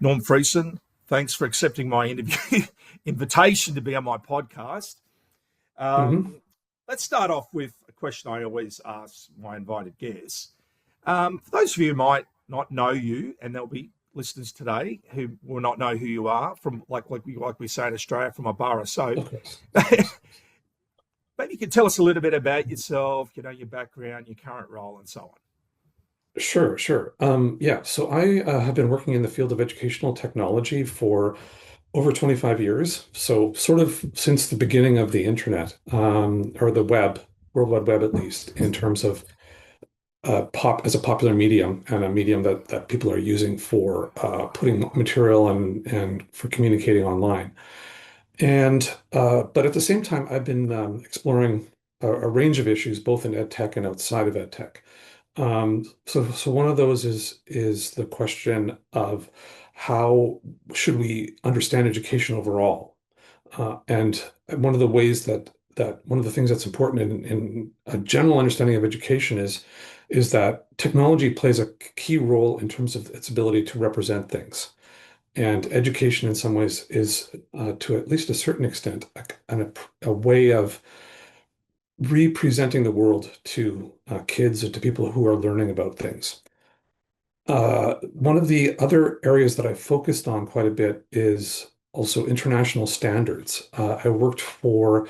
Norm Friesen, thanks for accepting my interview invitation to be on my podcast. hmm Let's start off with a question I always ask my invited guests. For those of you who might not know you, and there'll be listeners today who will not know who you are from, like we say in Australia, from a bar of soap. Of course. Maybe you could tell us a little bit about yourself, your background, your current role, and so on. Sure, sure. Yeah, so I have been working in the field of educational technology for over 25 years. So sort of since the beginning of the internet, or the web, World Wide Web at least, in terms of pop as a popular medium and a medium that people are using for putting material and for communicating online. And but at the same time, I've been exploring a range of issues, both in EdTech and outside of EdTech. So one of those is the question of how should we understand education overall? And one of the ways that one of the things that's important in a general understanding of education is that technology plays a key role in terms of its ability to represent things. And education, in some ways, is to at least a certain extent a way of representing the world to kids and to people who are learning about things. One of the other areas that I focused on quite a bit is also international standards. I worked for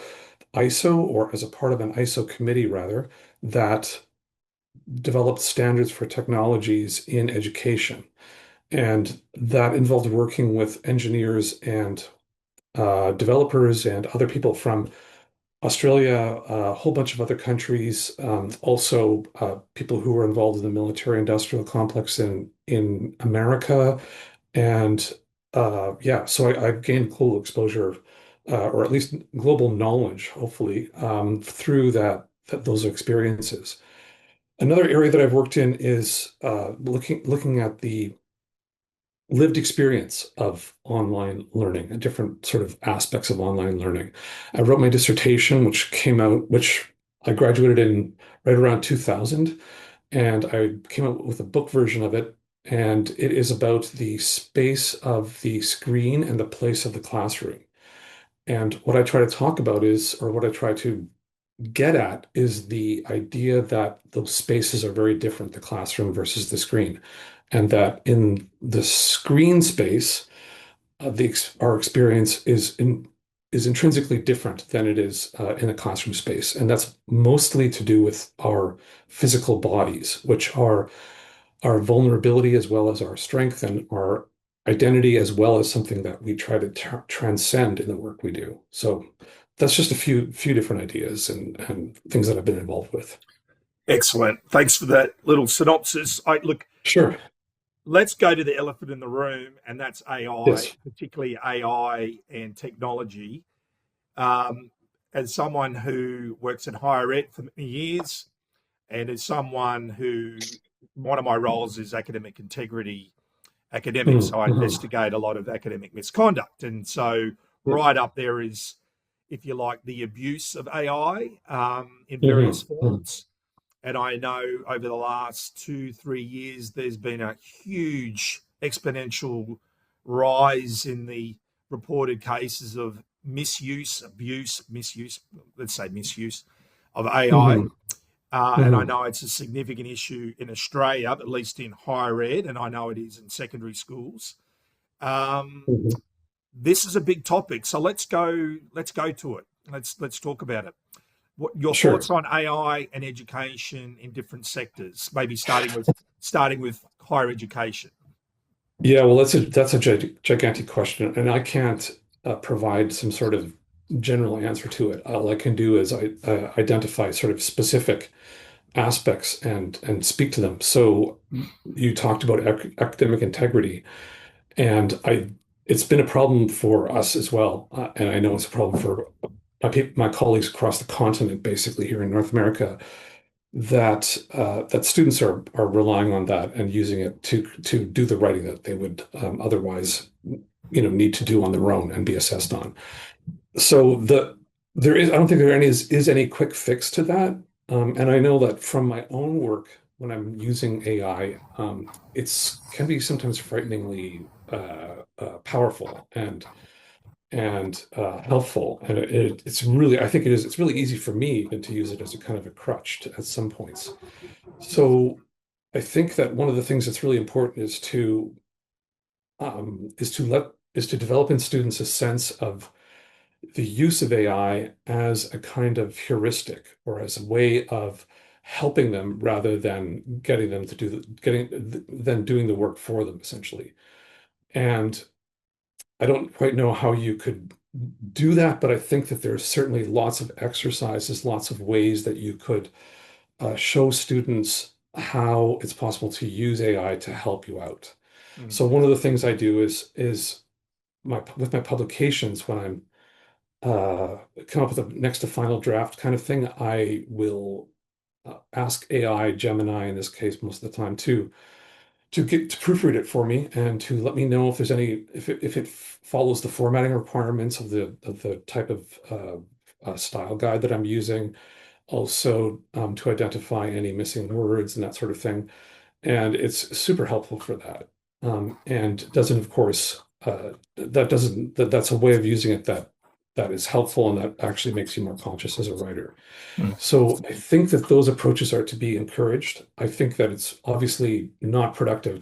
ISO, or as a part of an ISO committee, rather, that developed standards for technologies in education. And that involved working with engineers and developers and other people from Australia, a whole bunch of other countries, also people who were involved in the military-industrial complex in America, and yeah, so I've gained global exposure, or at least global knowledge, hopefully, through those experiences. Another area that I've worked in is looking at the lived experience of online learning and different sort of aspects of online learning. I wrote my dissertation, which I graduated in right around 2000, and I came out with a book version of it. And it is about the space of the screen and the place of the classroom. And what I try to talk about or what I try to get at is the idea that those spaces are very different, the classroom versus the screen. And that in the screen space, our experience is intrinsically different than it is in a classroom space. And that's mostly to do with our physical bodies, which are our vulnerability as well as our strength and our identity, as well as something that we try to transcend in the work we do. So that's just a few different ideas and things that I've been involved with. Excellent. Thanks for that little synopsis. Look, Sure. let's go to the elephant in the room, and that's AI, Yes. particularly AI and technology. As someone who works in higher ed for many years, and as someone who, one of my roles is academic integrity academics, so I Mm-hmm. investigate a lot of academic misconduct. And so right up there is, if you like, the abuse of AI in various Mm-hmm. forms. And I know over the last 2, 3 years, there's been a huge exponential rise in the reported cases of misuse, abuse, misuse, let's say misuse of AI. Mm-hmm. And I Mm-hmm. know it's a significant issue in Australia, at least in higher ed, and I know it is in secondary schools. Um, Mm-hmm. this is a big topic, so let's go to it. Let's talk about it. What your Sure. thoughts on AI and education in different sectors? Maybe starting with higher education. Yeah, well, that's a gigantic question, and I can't provide some sort of general answer to it. All I can do is identify sort of specific aspects and speak to them. So you talked about academic integrity, and it's been a problem for us as well, and I know it's a problem for my colleagues across the continent, basically here in North America, that students are relying on that and using it to do the writing that they would otherwise, need to do on their own and be assessed on. So I don't think there is any quick fix to that. And I know that from my own work when I'm using AI, it's can be sometimes frighteningly powerful and helpful. And it's really, I think it's really easy for me even to use it as a kind of a crutch at some points. So I think that one of the things that's really important is to develop in students a sense of the use of AI as a kind of heuristic or as a way of helping them rather than getting them to doing the work for them, essentially. And I don't quite know how you could do that, but I think that there's certainly lots of exercises, lots of ways that you could show students how it's possible to use AI to help you out. Mm. So one of the things I do is with my publications, when I'm come up with a next to final draft kind of thing, I will ask AI, Gemini in this case, most of the time to get to proofread it for me and to let me know if there's any if it follows the formatting requirements of the type of style guide that I'm using. Also, to identify any missing words and that sort of thing. And it's super helpful for that. And doesn't, of course, that's a way of using it that is helpful and that actually makes you more conscious as a writer. Mm. So I think that those approaches are to be encouraged. I think that it's obviously not productive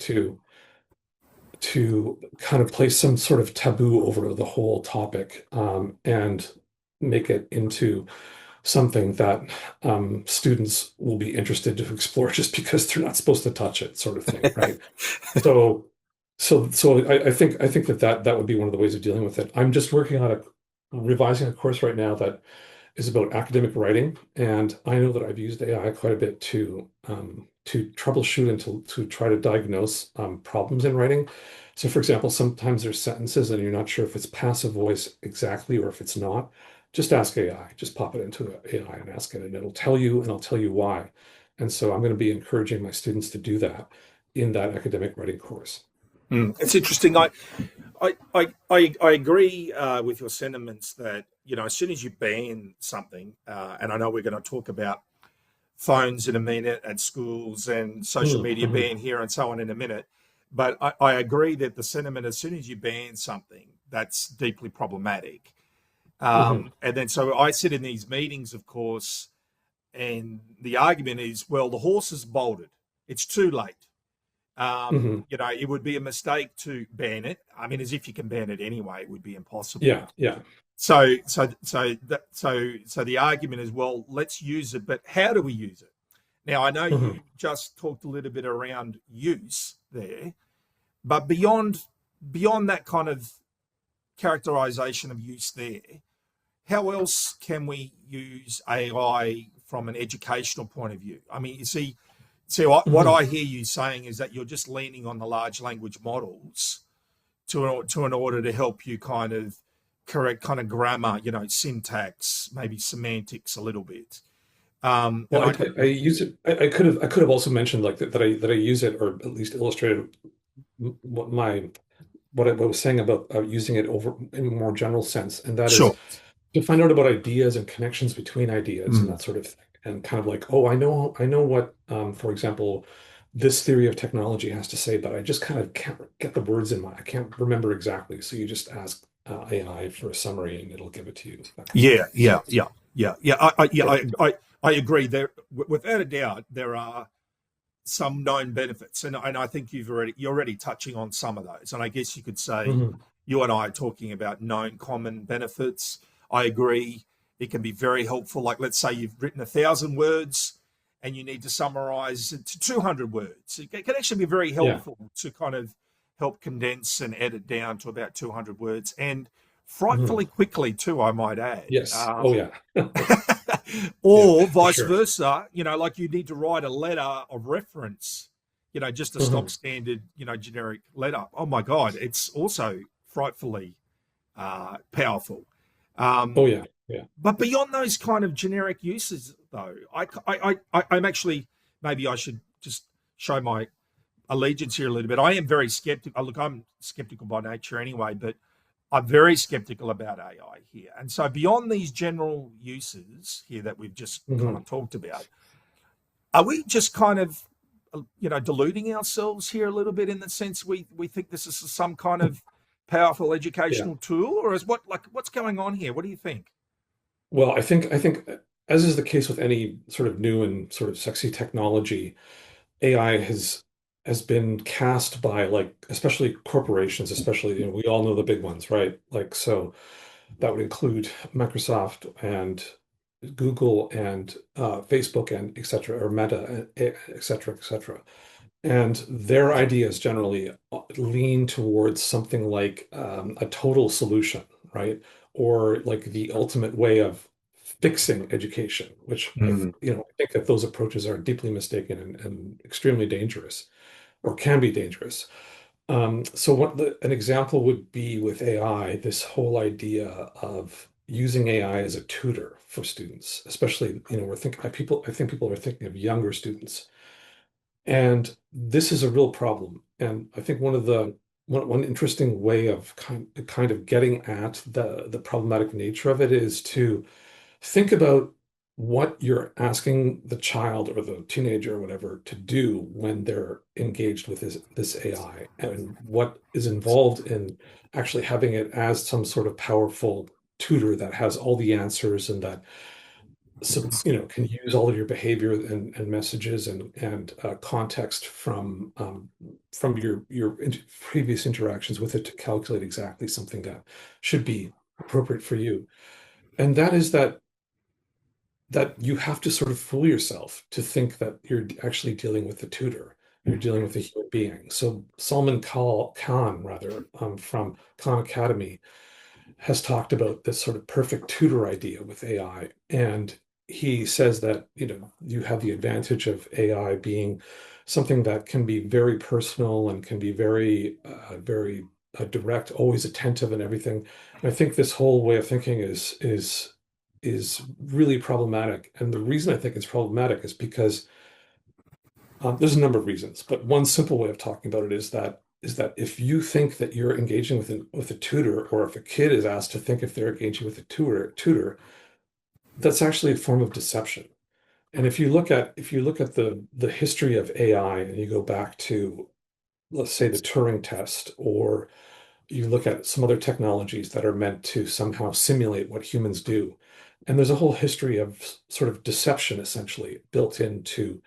to kind of place some sort of taboo over the whole topic, and make it into something that students will be interested to explore just because they're not supposed to touch it, sort of thing, right? So, I think that would be one of the ways of dealing with it. I'm just working on revising a course right now that is about academic writing, and I know that I've used AI quite a bit to troubleshoot and to try to diagnose problems in writing. So, for example, sometimes there's sentences and you're not sure if it's passive voice exactly or if it's not. Just ask AI. Just pop it into AI and ask it, and it'll tell you, and I'll tell you why. And so I'm going to be encouraging my students to do that in that academic writing course. Mm. It's interesting. I agree with your sentiments that, as soon as you ban something, and I know we're going to talk about phones in a minute at schools and social media Mm-hmm. ban here and so on in a minute, but I agree that the sentiment, as soon as you ban something, that's deeply problematic. Mm-hmm. And then so I sit in these meetings, of course, and the argument is, well, the horse has bolted. It's too late. Mm-hmm. It would be a mistake to ban it. I mean, as if you can ban it anyway, it would be impossible. Yeah, yeah. So the argument is, well, let's use it, but how do we use it? Now, I know Mm-hmm. you just talked a little bit around use there, but beyond that kind of characterization of use there, how else can we use AI from an educational point of view? I mean, what Mm-hmm. I hear you saying is that you're just leaning on the large language models to in order to help you kind of correct kind of grammar, syntax, maybe semantics a little bit. And Well, I use it. I could have also mentioned like that I use it, or at least illustrated what I was saying about using it over in a more general sense, and that is sure. to find out about ideas and connections between ideas and Mm. that sort of thing. And kind of like, oh, I know what, for example, this theory of technology has to say, but I just kind of can't get the words in mind. I can't remember exactly. So you just ask AI for a summary, and it'll give it to you. That kind of Yeah, thing. yeah, So, yeah, yeah. I, yeah, yeah. I agree. There, without a doubt, there are some known benefits, and I think you're already touching on some of those. And I guess you could say Mhm. you and I are talking about known common benefits. I agree. It can be very helpful. Like, let's say you've written 1,000 words and you need to summarize it to 200 words. It can actually be very Yeah. helpful to kind of help condense and edit down to about 200 words, and Mhm. frightfully quickly too, I might add. Yes. Oh, yeah. Yeah, Or for vice sure. versa, like you need to write a letter of reference, just a stock Mhm. standard, generic letter. Oh my God, it's also frightfully powerful. Oh, Um, yeah. Yeah. but beyond those kind of generic uses, though, I'm actually, maybe I should just show my allegiance here a little bit. I am very skeptical. Look, I'm skeptical by nature anyway, but I'm very skeptical about AI here. And so, beyond these general uses here that we've just kind Mhm. of talked about, are we just kind of deluding ourselves here a little bit in the sense we think this is some kind of powerful Yeah. educational tool, or is what's going on here? What do you think? Well, I think as is the case with any sort of new and sort of sexy technology, AI has been cast by like especially corporations, especially, we all know the big ones, right? Like so that would include Microsoft and Google and Facebook and et cetera, or Meta, et cetera, et cetera. And their ideas generally lean towards something like a total solution, right? Or like the ultimate way of fixing education, which Mm. I think that those approaches are deeply mistaken and extremely dangerous, or can be dangerous. So an example would be with AI, this whole idea of using AI as a tutor for students, especially, I think people are thinking of younger students. And this is a real problem. And I think one interesting way of kind of getting at the problematic nature of it is to think about what you're asking the child or the teenager or whatever to do when they're engaged with this AI, and what is involved in actually having it as some sort of powerful tutor that has all the answers and that can use all of your behavior and messages and context from your previous interactions with it to calculate exactly something that should be appropriate for you. And that is that you have to sort of fool yourself to think that you're actually dealing with a tutor. You're dealing with a human being. So Khan, rather, from Khan Academy, has talked about this sort of perfect tutor idea with AI. And he says that, you have the advantage of AI being something that can be very personal and can be very direct, always attentive and everything. And I think this whole way of thinking is really problematic. And the reason I think it's problematic is because there's a number of reasons, but one simple way of talking about it is that if you think that you're engaging with a tutor, or if a kid is asked to think if they're engaging with a tutor, that's actually a form of deception. And if you look at the history of AI and you go back to, let's say, the Turing test, or you look at some other technologies that are meant to somehow simulate what humans do. And there's a whole history of sort of deception essentially built into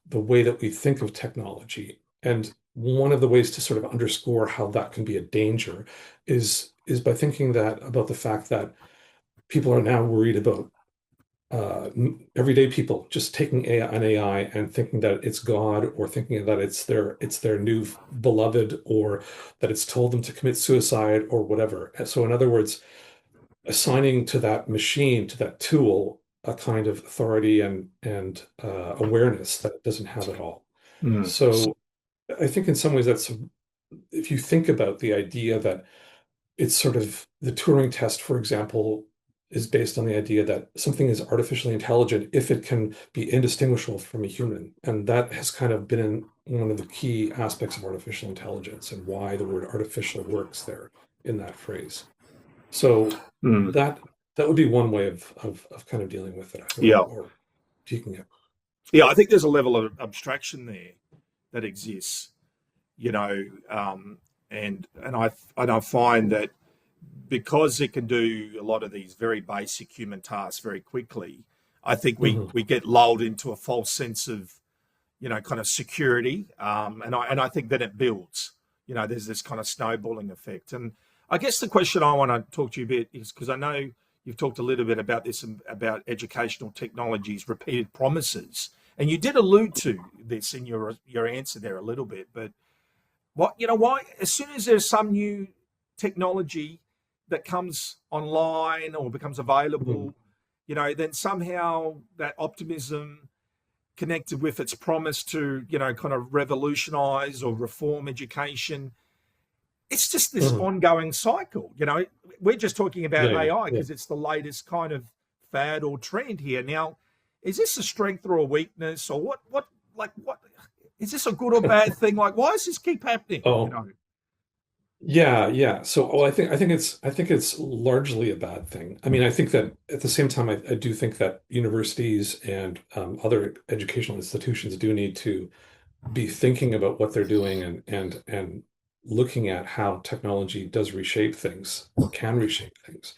the way that we think of technology. And one of the ways to sort of underscore how that can be a danger is by thinking that about the fact that people are now worried about everyday people just taking an AI and thinking that it's God, or thinking that it's their new beloved, or that it's told them to commit suicide or whatever. And so in other words, assigning to that machine, to that tool, a kind of authority and awareness that it doesn't have at all. Mm. So I think in some ways if you think about the idea that it's sort of the Turing test, for example, is based on the idea that something is artificially intelligent if it can be indistinguishable from a human. And that has kind of been one of the key aspects of artificial intelligence, and why the word artificial works there in that phrase. So Mm. that would be one way of kind of dealing with it, Yeah. or taking it. Yeah, I think there's a level of abstraction there that exists, you know, and I find that because it can do a lot of these very basic human tasks very quickly, I think we Mhm. we get lulled into a false sense of, kind of security, and I think that it builds. There's this kind of snowballing effect, and I guess the question I want to talk to you a bit is, because I know you've talked a little bit about this, about educational technologies, repeated promises, and you did allude to this in your answer there a little bit, but why, as soon as there's some new technology that comes online or becomes Mhm. available, then somehow that optimism connected with its promise to, kind of revolutionize or reform education, it's just this Mhm. ongoing cycle. We're just talking about Yeah, AI yeah. because it's the latest kind of fad or trend here. Now, is this a strength or a weakness, or what is this a good or bad thing? Like, why does this keep happening? Oh, yeah, yeah. So, I think it's largely a bad thing. I mean, I think that at the same time, I do think that universities and other educational institutions do need to be thinking about what they're doing and looking at how technology does reshape things or can reshape things.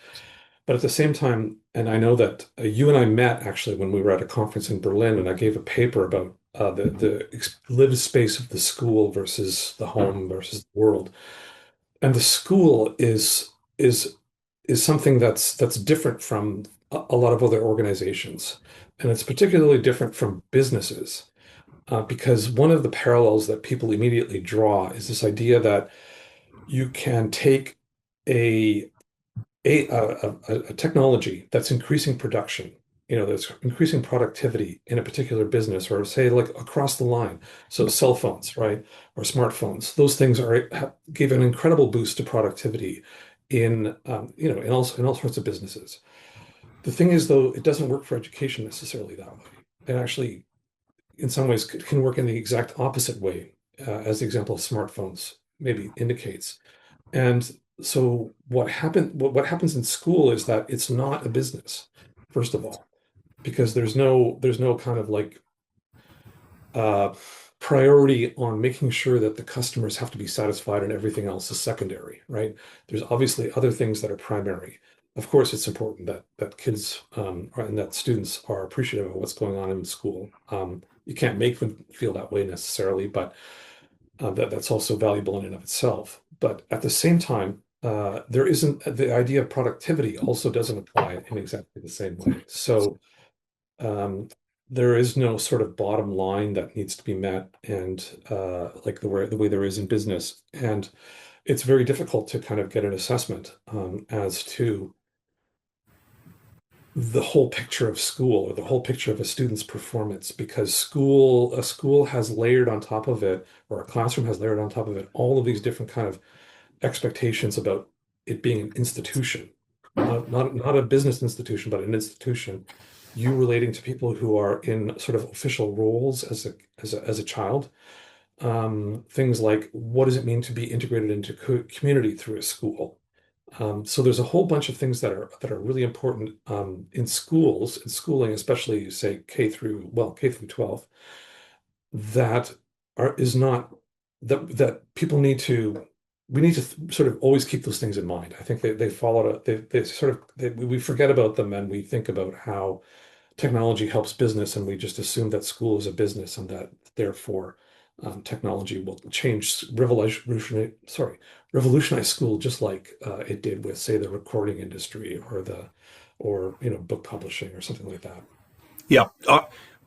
But at the same time, and I know that you and I met actually when we were at a conference in Berlin, and I gave a paper about the lived space of the school versus the home versus the world. And the school is something that's different from a lot of other organizations, and it's particularly different from businesses because one of the parallels that people immediately draw is this idea that you can take a a technology that's increasing production, that's increasing productivity in a particular business, or say like across the line. So cell phones, right, or smartphones, those things give an incredible boost to productivity in all sorts of businesses. The thing is, though, it doesn't work for education necessarily that way. It actually, in some ways, can work in the exact opposite way, as the example of smartphones maybe indicates. And so what happens in school is that it's not a business, first of all, because there's no kind of like uh, priority on making sure that the customers have to be satisfied and everything else is secondary, right? There's obviously other things that are primary. Of course, it's important that kids and that students are appreciative of what's going on in school. You can't make them feel that way necessarily, but that's also valuable in and of itself. But at the same time, there isn't the idea of productivity also doesn't apply in exactly the same way. So um, there is no sort of bottom line that needs to be met, and like the way there is in business, and it's very difficult to kind of get an assessment as to the whole picture of school or the whole picture of a student's performance because a school has layered on top of it, or a classroom has layered on top of it, all of these different kind of expectations about it being an institution, not a business institution, but an institution. You relating to people who are in sort of official roles as a child. Things like what does it mean to be integrated into community through a school? So there's a whole bunch of things that are really important in schools, in schooling, especially say K through 12, that is not that people need to we need to sort of always keep those things in mind. I think they follow it. They sort of we forget about them and we think about how technology helps business, and we just assume that school is a business and that therefore technology will revolutionize school just like it did with, say, the recording industry or book publishing or something like that. Yeah,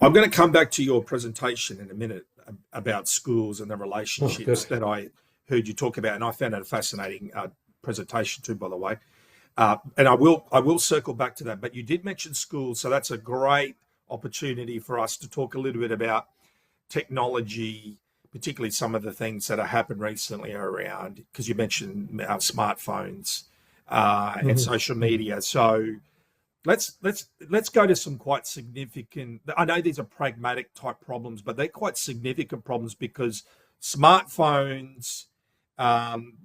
I'm going to come back to your presentation in a minute about schools and the Oh, relationships good. that I heard you talk about, and I found it a fascinating presentation too, by the way. And I will circle back to that. But you did mention schools, so that's a great opportunity for us to talk a little bit about technology, particularly some of the things that have happened recently around, because you mentioned smartphones and Mhm. social Mhm. media. So let's go to some quite significant. I know these are pragmatic type problems, but they're quite significant problems because smartphones um,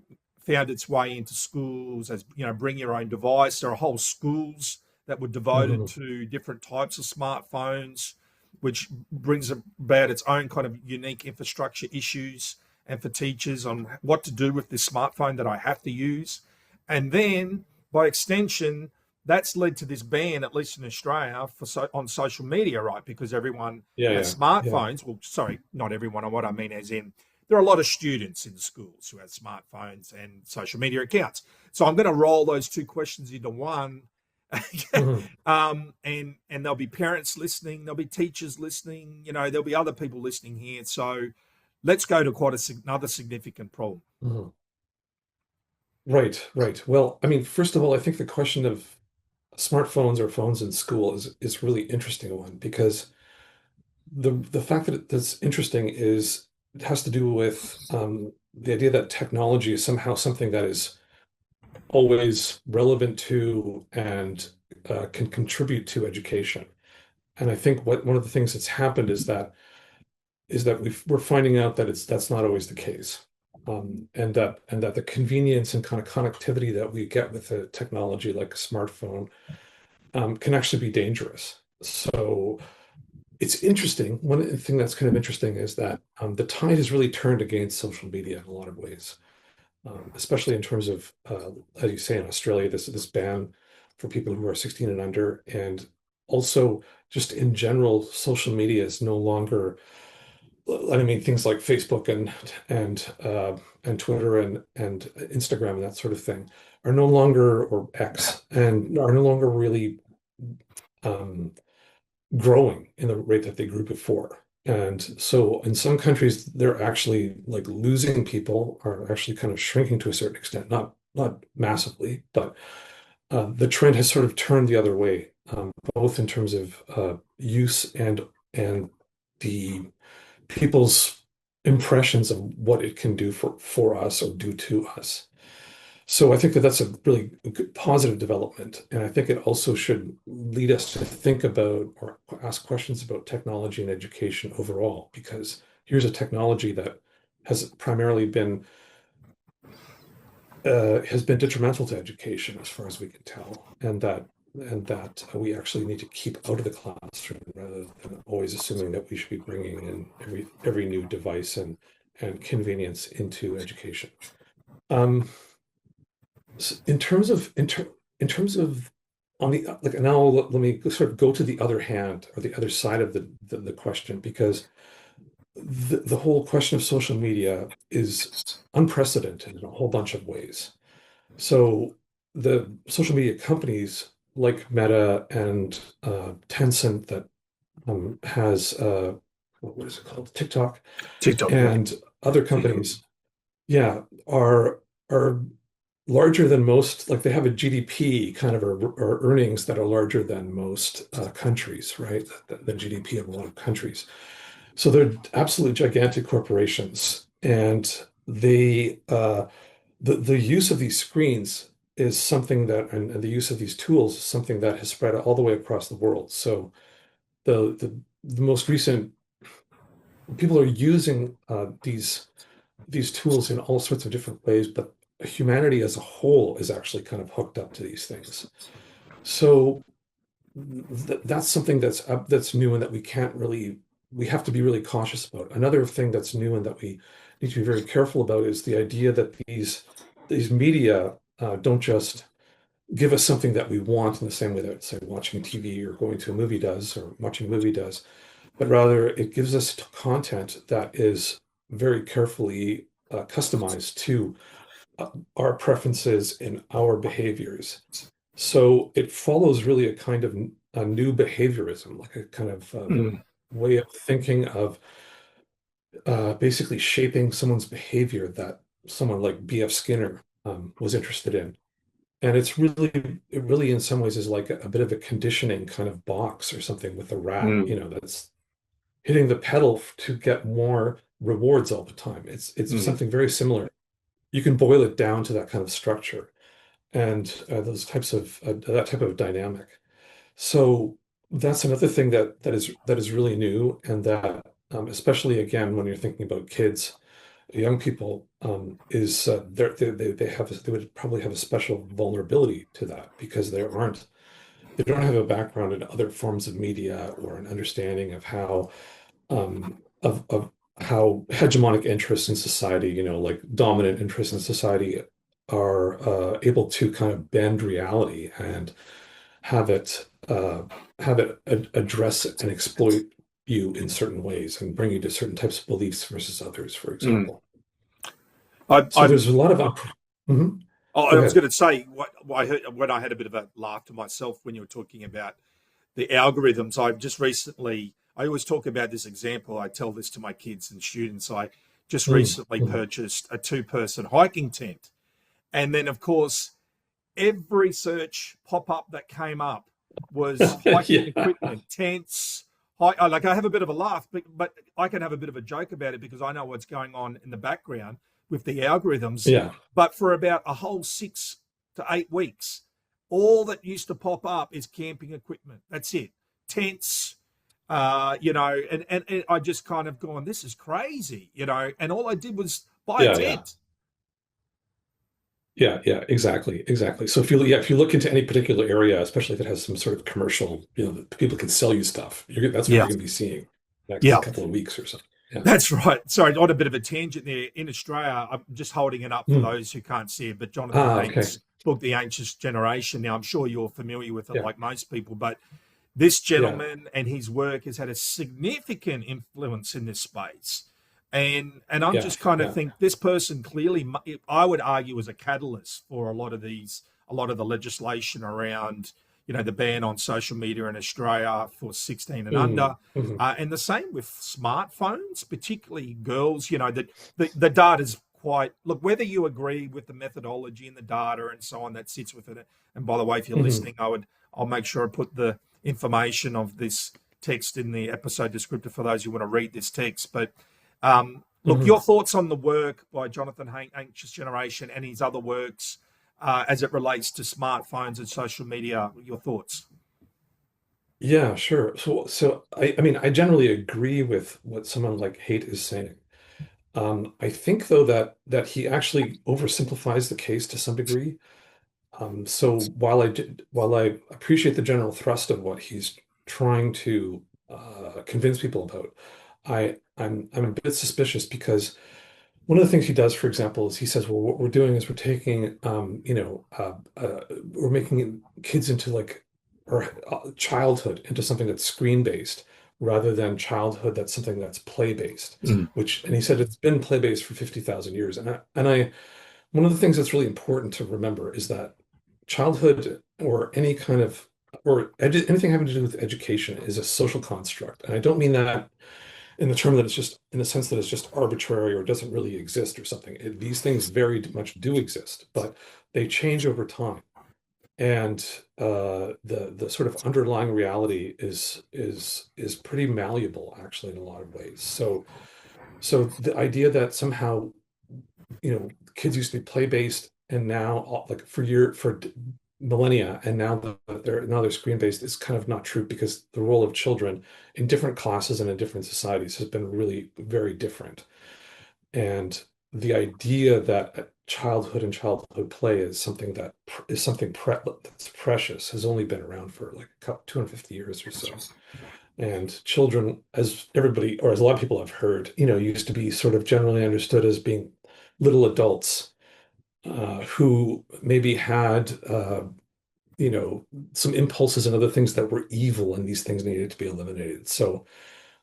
found its way into schools as bring your own device. There are whole schools that were devoted Mhm. to different types of smartphones, which brings about its own kind of unique infrastructure issues and for teachers on what to do with this smartphone that I have to use. And then by extension, that's led to this ban, at least in Australia, on social media, right? Because everyone Yeah, has yeah, yeah. smartphones. Well, sorry, not everyone. What I mean, as in, there are a lot of students in schools who have smartphones and social media accounts. So I'm going to roll those two questions into one. Mhm. And there'll be parents listening, there'll be teachers listening, there'll be other people listening here. So let's go to another significant problem. Mhm. Right, right. Well, I mean, first of all, I think the question of smartphones or phones in school is really interesting one because the fact that that's interesting is it has to do with the idea that technology is somehow something that is always relevant to and can contribute to education. And I think one of the things that's happened is that we're finding out that that's not always the case. And that the convenience and kind of connectivity that we get with a technology like a smartphone can actually be dangerous. So it's interesting. One thing that's kind of interesting is that the tide has really turned against social media in a lot of ways, especially in terms of, as you say, in Australia, this ban for people who are 16 and under, and also just in general, social media is no longer. I mean, things like Facebook and Twitter and Instagram and that sort of thing are no longer, or X, and are no longer really um, growing in the rate that they grew before. And so in some countries, they're actually like losing people, are actually kind of shrinking to a certain extent, not massively, but the trend has sort of turned the other way, both in terms of use and the people's impressions of what it can do for us or do to us. So I think that that's a really good, positive development, and I think it also should lead us to think about or ask questions about technology and education overall, because here's a technology that has primarily been has been detrimental to education as far as we can tell, and that we actually need to keep out of the classroom rather than always assuming that we should be bringing in every new device and convenience into education. Um, in terms of in terms of on the like now let me sort of go to the other hand or the other side of the question, because the whole question of social media is unprecedented in a whole bunch of ways. So the social media companies like Meta and Tencent that has what is it called, TikTok, TikTok, yeah. and other companies, yeah, are larger than most. Like they have a GDP kind of or earnings that are larger than most countries, right? The GDP of a lot of countries. So they're absolutely gigantic corporations, and the use of these screens is something that, and the use of these tools is something that has spread all the way across the world. So the most recent people are using these tools in all sorts of different ways, but humanity as a whole is actually kind of hooked up to these things. So that's something that's new and that we have to be really cautious about. Another thing that's new and that we need to be very careful about is the idea that these media don't just give us something that we want in the same way that, say, watching TV or going to a movie does, or watching a movie does, but rather it gives us content that is very carefully customized to uh, our preferences and our behaviors. So it follows really a kind of a new behaviorism, like a kind of Mm, way of thinking of basically shaping someone's behavior that someone like B.F. Skinner was interested in. And it really in some ways is like a bit of a conditioning kind of box or something with a rat, mm, that's hitting the pedal to get more rewards all the time. It's mm. something very similar. You can boil it down to that kind of structure and those types of that type of dynamic. So that's another thing that is really new, and that especially again when you're thinking about kids, young people, is they would probably have a special vulnerability to that because they don't have a background in other forms of media or an understanding of how hegemonic interests in society, like dominant interests in society, are able to kind of bend reality and have it address and exploit you in certain ways and bring you to certain types of beliefs versus others, for Mm. example. So I'm there's a lot of Mhm. Oh, Go I was ahead. going to say what I heard when I had a bit of a laugh to myself when you were talking about the algorithms. I've just recently, I always talk about this example. I tell this to my kids and students. I just Mm, recently mhm. purchased a two-person hiking tent. And then, of course, every search pop up that came up was hiking Yeah. equipment, tents. Like I have a bit of a laugh, but I can have a bit of a joke about it because I know what's going on in the background with the algorithms. Yeah. But for about a whole 6 to 8 weeks, all that used to pop up is camping equipment. That's it, tents. And I just kind of gone, this is crazy, and all I did was buy a Yeah. Yeah. tent. yeah, exactly. So if you look into any particular area, especially if it has some sort of commercial, that people can sell you stuff, that's what Yeah, you're going to be seeing next yeah. couple of weeks or so. Yeah. That's right. Sorry, on a bit of a tangent there. In Australia, I'm just holding it up for Mm. those who can't see it, but Jonathan Ah, okay. Hank's book, The Anxious Generation. Now, I'm sure you're familiar with it Yeah, like most people, but this yeah. gentleman and his work has had a significant influence in this space. And I'm Yeah, just kind of yeah. think this person clearly, I would argue, was a catalyst for a lot of the legislation around, the ban on social media in Australia for 16 and Mm, under. mhm, And the same with smartphones, particularly girls, that the data is quite, look, whether you agree with the methodology and the data and so on that sits with it. And by the way, if you're mhm, listening, I'll make sure I put the information of this text in the episode descriptor for those who want to read this text. But look, mhm. your thoughts on the work by Jonathan Hank, Anxious Generation, and his other works as it relates to smartphones and social media. Your thoughts? Yeah, sure. So I mean, I generally agree with what someone like Haidt is saying. I think though that he actually oversimplifies the case to some degree. So while I appreciate the general thrust of what he's trying to convince people about, I'm a bit suspicious because one of the things he does, for example, is he says, well, what we're doing is we're taking, we're making kids into like, or childhood into something that's screen based rather than childhood that's something that's play based, Mm. and he said it's been play based for 50,000 years. One of the things that's really important to remember is that childhood or any kind of, anything having to do with education is a social construct. And I don't mean that in the term that it's just in the sense that it's just arbitrary or doesn't really exist or something. These things very much do exist, but they change over time. And the sort of underlying reality is pretty malleable, actually, in a lot of ways. So the idea that somehow, kids used to be play based, and now like for millennia, and now they're screen based is kind of not true because the role of children in different classes and in different societies has been really very different. And the idea that childhood and childhood play is something that's precious has only been around for like 250 years or so. And children, as everybody, or as a lot of people have heard, used to be sort of generally understood as being little adults who maybe had, you know, some impulses and other things that were evil, and these things needed to be eliminated. So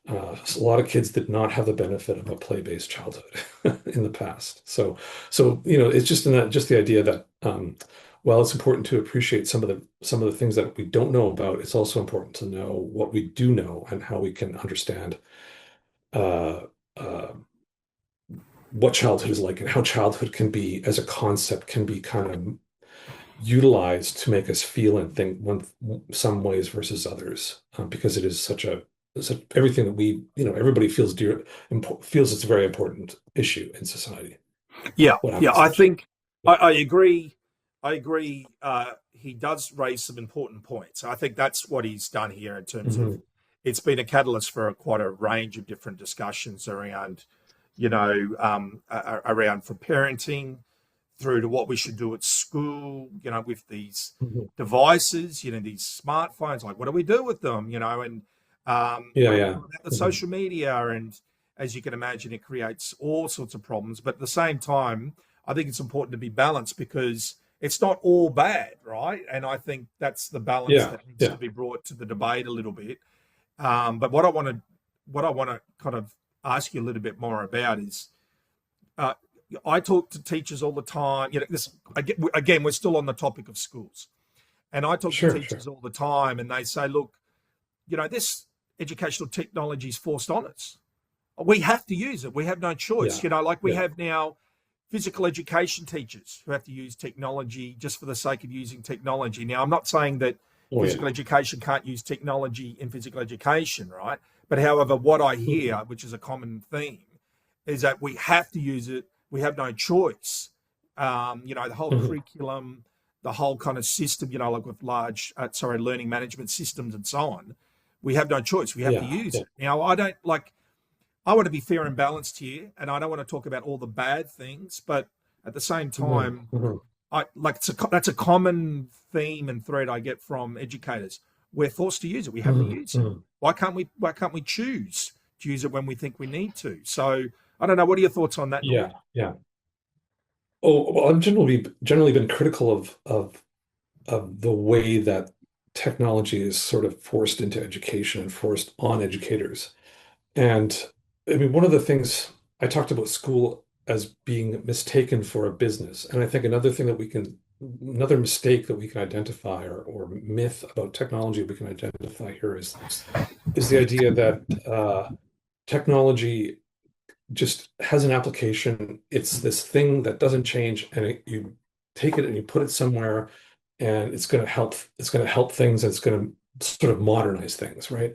a lot of kids did not have the benefit of a play-based childhood in the past. So it's just the idea that while it's important to appreciate some of the things that we don't know about, it's also important to know what we do know and how we can understand uh, uh, what childhood is like and how childhood can be, as a concept, can be kind of utilized to make us feel and think some ways versus others, because it is such everything that everybody feels it's a very important issue in society. Yeah, What yeah. happens I to children? think I agree. I agree. He does raise some important points. I think that's what he's done here in terms of Hmm. it's been a catalyst for quite a range of different discussions around, around for parenting through to what we should do at school, with these Hmm. devices, these smartphones, like what do we do with them, and Yeah, what do we yeah. do about the Hmm. social media? And as you can imagine, it creates all sorts of problems. But at the same time, I think it's important to be balanced because it's not all bad, right? And I think that's the balance Yeah, that needs to yeah. be brought to the debate a little bit. But what I want to kind of ask you a little bit more about is uh, I talk to teachers all the time. This again, we're still on the topic of schools, and I talk to Sure, sure. teachers all the time, and they say, "Look, this educational technology is forced on us. We have to use it. We have no choice. Yeah, Like we yeah. have now physical education teachers who have to use technology just for the sake of using technology. Now, I'm not saying that Oh, physical yeah. education can't use technology in physical education, right? But however, what I hear, Hmm. which is a common theme, is that we have to use it. We have no choice. The whole Hmm. curriculum, the whole kind of system, like with learning management systems and so on, we have no choice. We have to Yeah, use yeah. it. Now, I want to be fair and balanced here, and I don't want to talk about all the bad things, but at the same Hmm. time, Hmm. I like that's a common theme and thread I get from educators. We're forced to use it. We have to Mm, use it. mm. Why can't we choose to use it when we think we need to? So I don't know. What are your thoughts on that, Norman? Yeah, yeah. Oh, well, I've generally been critical of the way that technology is sort of forced into education and forced on educators. And I mean, one of the things I talked about school as being mistaken for a business. And I think another mistake that we can identify or myth about technology we can identify here is the idea that technology just has an application. It's this thing that doesn't change, and you take it and you put it somewhere, and it's going to help. It's going to help things. It's going to sort of modernize things, right?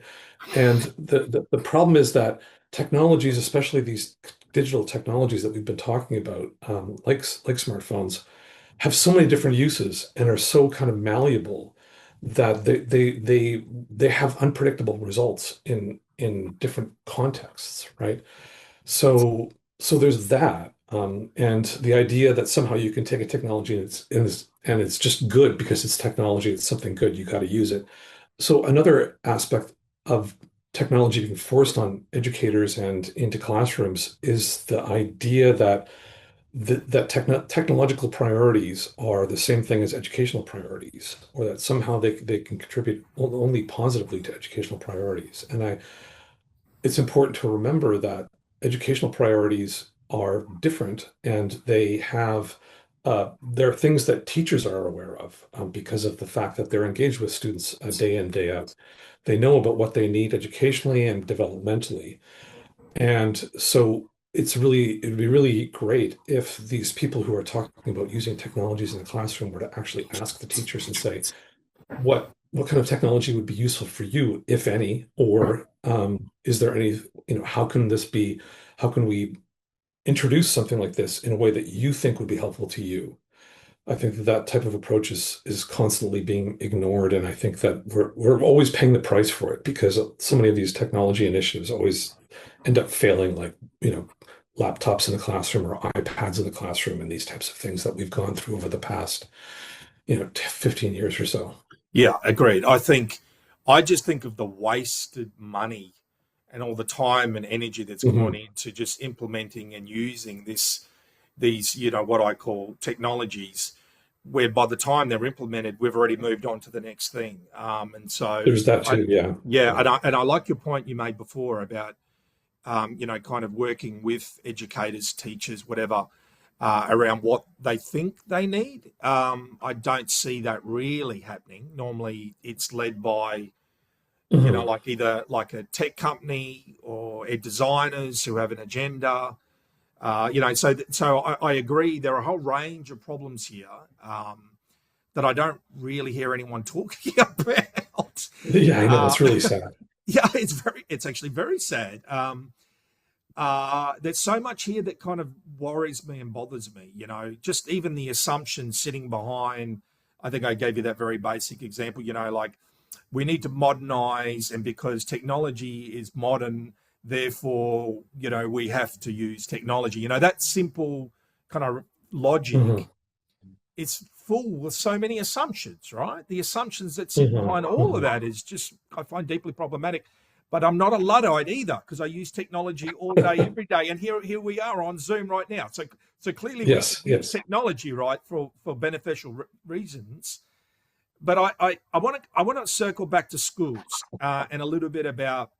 And the problem is that technologies, especially these digital technologies that we've been talking about, like smartphones, have so many different uses and are so kind of malleable that they have unpredictable results in different contexts, right? So there's that, and the idea that somehow you can take a technology and it's just good because it's technology, it's something good, you got to use it. So another aspect of technology being forced on educators and into classrooms is the idea that technological priorities are the same thing as educational priorities, or that somehow they can contribute only positively to educational priorities. And it's important to remember that educational priorities are different and there are things that teachers are aware of because of the fact that they're engaged with students day in, day out. They know about what they need educationally and developmentally. And so it'd be really great if these people who are talking about using technologies in the classroom were to actually ask the teachers and say, what kind of technology would be useful for you, if any, or is there any, how can we introduce something like this in a way that you think would be helpful to you? I think that type of approach is constantly being ignored, and I think that we're always paying the price for it because so many of these technology initiatives always end up failing, like, laptops in the classroom or iPads in the classroom and these types of things that we've gone through over the past, 15 years or so. Yeah, agreed. I just think of the wasted money and all the time and energy that's gone Hmm. into just implementing and using these, what I call technologies, where by the time they're implemented, we've already moved on to the next thing. And so, There's that I, too. Yeah. yeah, Yeah. and I like your point you made before about, kind of working with educators, teachers, whatever, around what they think they need. I don't see that really happening. Normally, it's led by, Hmm. like either like a tech company or ed designers who have an agenda. So I agree. There are a whole range of problems here that I don't really hear anyone talking about. Yeah, I know. Uh, It's really sad. yeah, it's actually very sad. There's so much here that kind of worries me and bothers me. Just even the assumption sitting behind. I think I gave you that very basic example. Like we need to modernize, and because technology is modern, therefore, we have to use technology. That simple kind of logic Hmm. is full with so many assumptions, right? The assumptions that sit Hmm. behind all of Hmm. that is just, I find deeply problematic. But I'm not a Luddite either because I use technology all day, every day. And here we are on Zoom right now. So clearly we can Yes, use yes. technology, right, for beneficial reasons. But I want to circle back to schools and a little bit about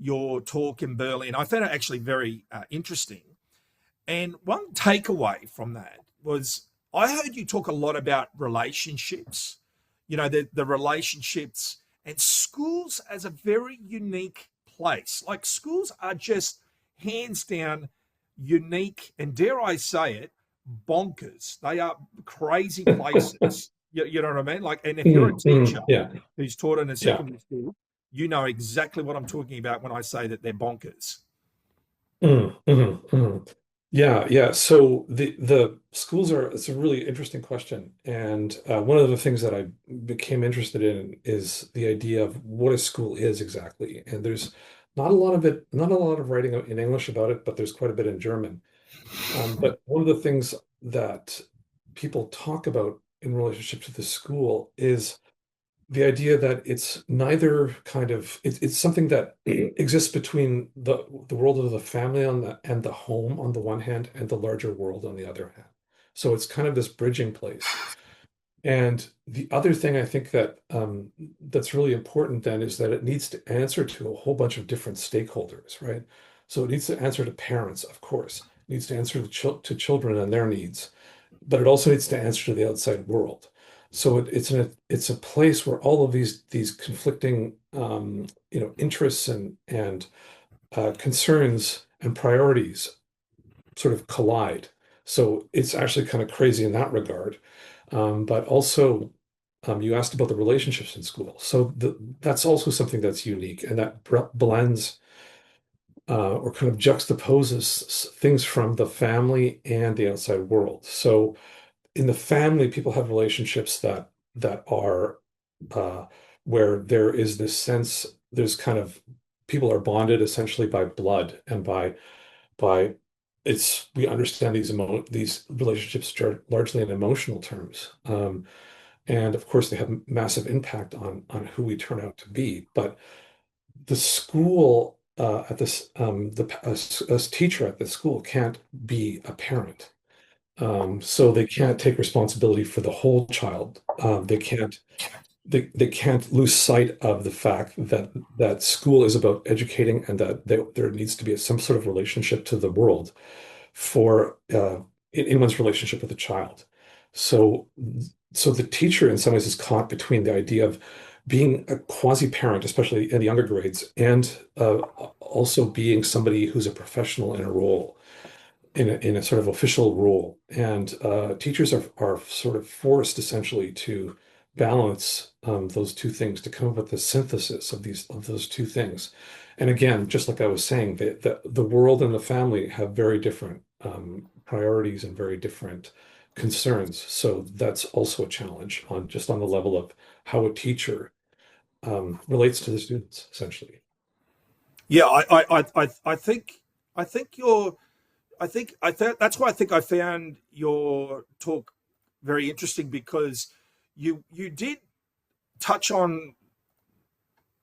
your talk in Berlin. I found it actually very interesting. And one takeaway from that was I heard you talk a lot about relationships, the relationships and schools as a very unique place. Like schools are just hands down unique and, dare I say it, bonkers. They are crazy places. You know what I mean? Like, and if you're a Mm, teacher mm, yeah, who's taught in a yeah. secondary school, you know exactly what I'm talking about when I say that they're bonkers. Mm, mm. Yeah, yeah. So the schools are, it's a really interesting question. And one of the things that I became interested in is the idea of what a school is exactly. And there's not a lot of writing in English about it, but there's quite a bit in German. But one of the things that people talk about in relationship to the school is the idea that it's neither kind of it's something that exists between the world of the family on the and the home on the one hand and the larger world on the other hand. So it's kind of this bridging place. And the other thing I think that that's really important then is that it needs to answer to a whole bunch of different stakeholders, right? So it needs to answer to parents, of course. It needs to answer to children and their needs, but it also needs to answer to the outside world. So it's a place where all of these conflicting interests and concerns and priorities sort of collide. So it's actually kind of crazy in that regard. But also, you asked about the relationships in school. So that's also something that's unique and that blends or kind of juxtaposes things from the family and the outside world. So in the family, people have relationships that are uh, where there is this sense, there's kind of people are bonded essentially by blood and by it's we understand these relationships largely in emotional terms. And of course, they have massive impact on who we turn out to be. But the school at this a teacher at the school can't be a parent. So they can't take responsibility for the whole child. They can't lose sight of the fact that school is about educating and that there needs to be some sort of relationship to the world for in one's relationship with the child. So so the teacher in some ways is caught between the idea of being a quasi-parent, especially in the younger grades, and also being somebody who's a professional in a role in a sort of official role. And teachers are sort of forced essentially to balance those two things to come up with the synthesis of those two things. And again, just like I was saying, the world and the family have very different priorities and very different concerns. So that's also a challenge on just on the level of how a teacher relates to the students, essentially. Yeah, I think you're that's why I think I found your talk very interesting because you did touch on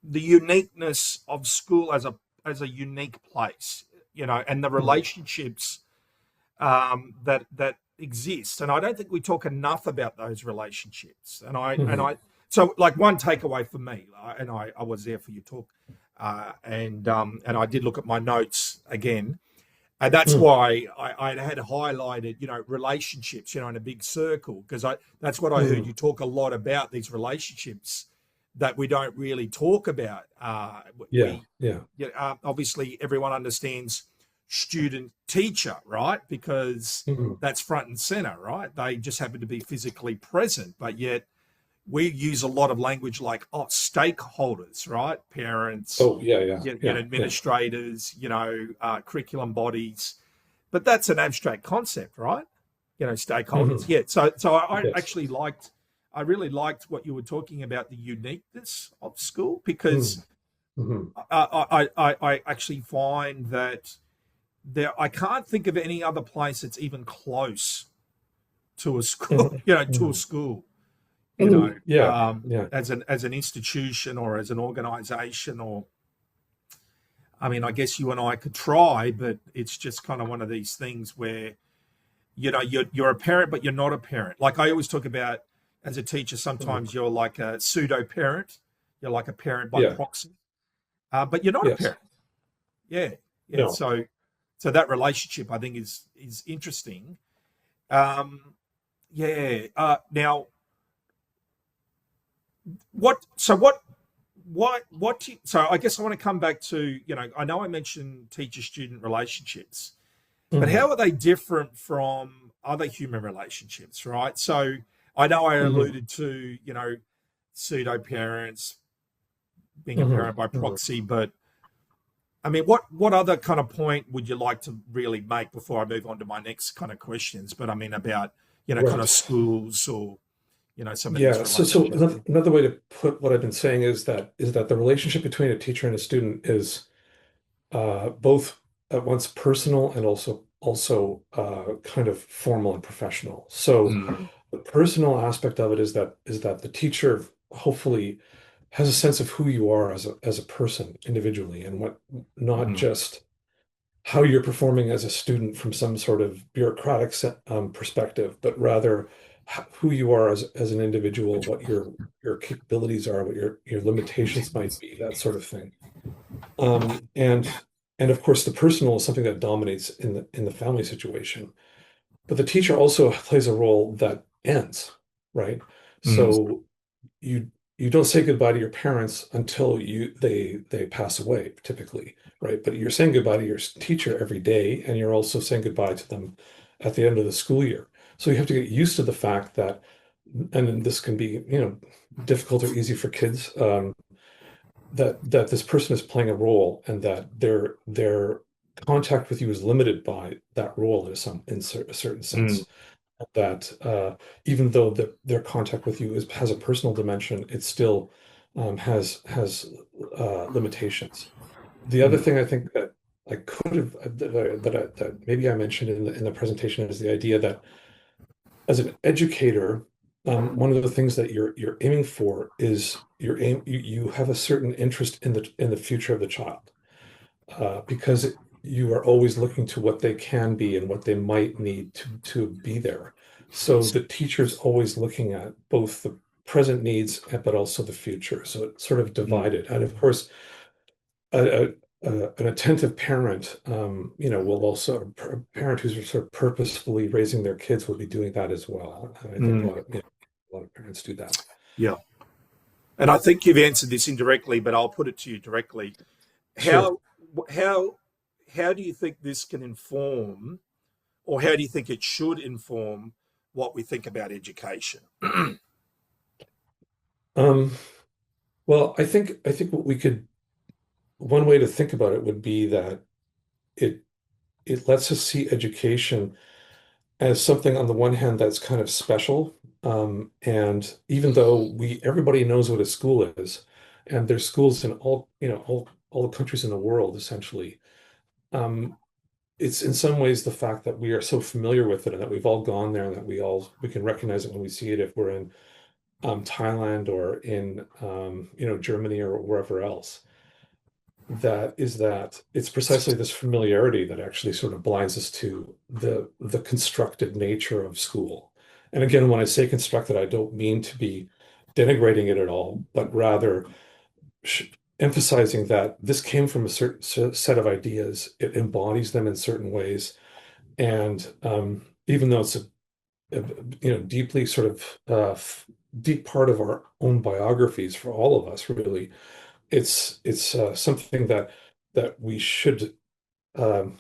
the uniqueness of school as a unique place, and the Mhm. relationships that exist. And I don't think we talk enough about those relationships. Mhm. So like one takeaway for me, and I was there for your talk, and I did look at my notes again. And that's Mhm. why I had highlighted, relationships, in a big circle, because that's what I heard Mhm. you talk a lot about, these relationships that we don't really talk about. Yeah, yeah. Obviously everyone understands student teacher, right? Because Mhm. that's front and center, right? They just happen to be physically present, but yet we use a lot of language like stakeholders, right? Parents, Oh, yeah, yeah, yeah, yeah. administrators, curriculum bodies, but that's an abstract concept, right? Stakeholders. Mhm. Yeah. So I Yes. actually I really liked what you were talking about, the uniqueness of school, because Mhm. Mhm. I actually find that I can't think of any other place that's even close to a school, Mhm. to a Mhm. school, Yeah, yeah. as an institution or as an organization. Or I mean, I guess you and I could try, but it's just kind of one of these things where you're a parent, but you're not a parent. Like I always talk about, as a teacher, Mhm. sometimes you're like a pseudo parent. You're like a parent by Yeah, proxy, but you're not a yes. parent. Yeah, yeah. No. So that relationship, I think, is interesting. Um, yeah. Now, what? So what? So I guess I want to come back to, I know I mentioned teacher student relationships, but how Mhm. are they different from other human relationships, right? So I know I Mhm. alluded to, pseudo parents, being a Mhm. parent by Mhm. proxy, but I mean, what other kind of point would you like to really make before I move on to my next kind of questions? But I mean about, kind of Right. schools, or some of these Yeah. So relationships. another way to put what I've been saying is that the relationship between a teacher and a student is both at once personal and also also kind of formal and professional. So Mm, the personal aspect of it is that the teacher hopefully has a sense of who you are as a person individually, and what, not mm, just how you're performing as a student from some sort of bureaucratic perspective, but rather who you are as an individual, what your capabilities are, what your limitations might be, that sort of thing. And of course, the personal is something that dominates in the family situation. But the teacher also plays a role that ends, right? mm, So you you don't say goodbye to your parents until they pass away, typically, right? But you're saying goodbye to your teacher every day, and you're also saying goodbye to them at the end of the school year. So you have to get used to the fact that, and this can be, difficult or easy for kids, that this person is playing a role, and that their contact with you is limited by that role in a certain mm, sense. That even though their contact with you has a personal dimension, it still has limitations. The other mm, thing I think that I could have that maybe I mentioned in the presentation is the idea that as an educator, one of the things that you're aiming for is you have a certain interest in the future of the child, because you are always looking to what they can be and what they might need to be there. So the teacher's always looking at both the present needs but also the future. So it's sort of mm, divided. And of course, an attentive parent, will also, a parent who's sort of purposefully raising their kids will be doing that as well. And I think a mm. lot of, a lot of parents do that. Yeah. And I think you've answered this indirectly, but I'll put it to you directly. Sure. How how how do you think this can inform, or how do you think it should inform what we think about education? Um, well, I think what we could one way to think about it would be that it it lets us see education as something on the one hand that's kind of special. And even though everybody knows what a school is, and there's schools in all the countries in the world, essentially, um, it's in some ways the fact that we are so familiar with it and that we've all gone there and that we can recognize it when we see it if we're in Thailand or in Germany or wherever else. That it's precisely this familiarity that actually sort of blinds us to the constructed nature of school. And again, when I say constructed, I don't mean to be denigrating it at all, but rather emphasizing that this came from a certain set of ideas. It embodies them in certain ways, and even though it's a deeply sort of deep part of our own biographies for all of us, really, it's something that we should, um,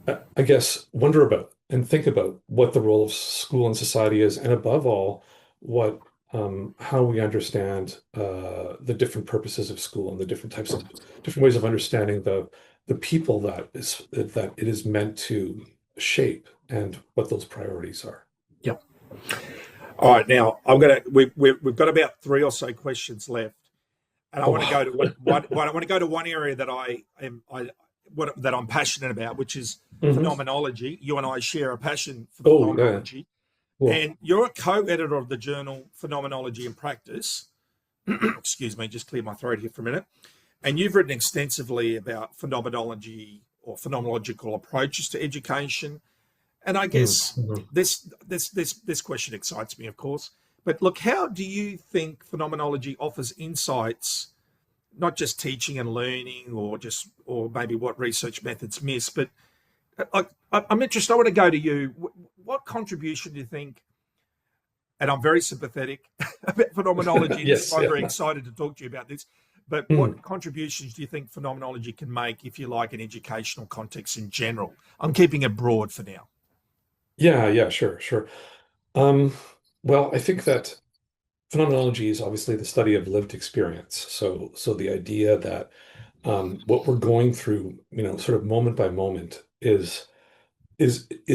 I guess, wonder about and think about what the role of school in society is, and above all, what how we understand the different purposes of school and the different ways of understanding the people that it is meant to shape, and what those priorities are. Yep. All right. Now I'm gonna we've got about three or so questions left, and I Oh want to go to wow. I want to go to one area that that I'm passionate about, which is Hmm. phenomenology. You and I share a passion for Oh yeah. phenomenology, Cool. and you're a co-editor of the journal Phenomenology and Practice. Excuse me, just clear my throat here for a minute. And you've written extensively about phenomenology or phenomenological approaches to education. And I guess Mm-hmm. this question excites me, of course. But look, how do you think phenomenology offers insights, not just teaching and learning, or maybe what research methods miss, but I'm interested. I want to go to you. What contribution do you think? And I'm very sympathetic about phenomenology, and this is Yes. why I'm Yeah. very excited to talk to you about this. But what Mm. contributions do you think phenomenology can make, if you like, in educational context in general? I'm keeping it broad for now. Yeah. Yeah. Sure. Sure. Um, well, I think that phenomenology is obviously the study of lived experience. So the idea that what we're going through, sort of moment by moment, is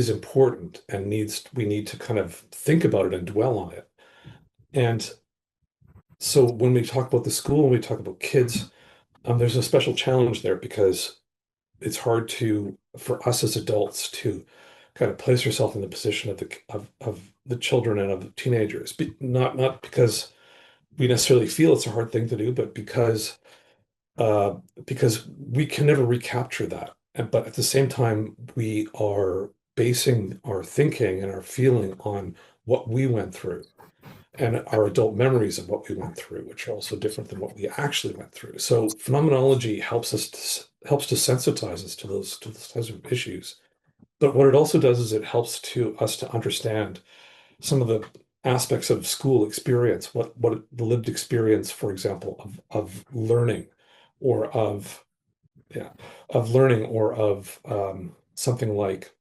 important, and we need to kind of think about it and dwell on it. And so when we talk about the school and we talk about kids, there's a special challenge there, because it's hard to for us as adults to kind of place ourselves in the position of the children and of the teenagers. Not because we necessarily feel it's a hard thing to do, but uh, because we can never recapture that. But at the same time, we are basing our thinking and our feeling on what we went through and our adult memories of what we went through, which are also different than what we actually went through. So phenomenology helps to sensitize us to those types of issues. But what it also does is it helps to us to understand some of the aspects of school experience, what the lived experience, for example, of learning or of yeah, of learning or of something like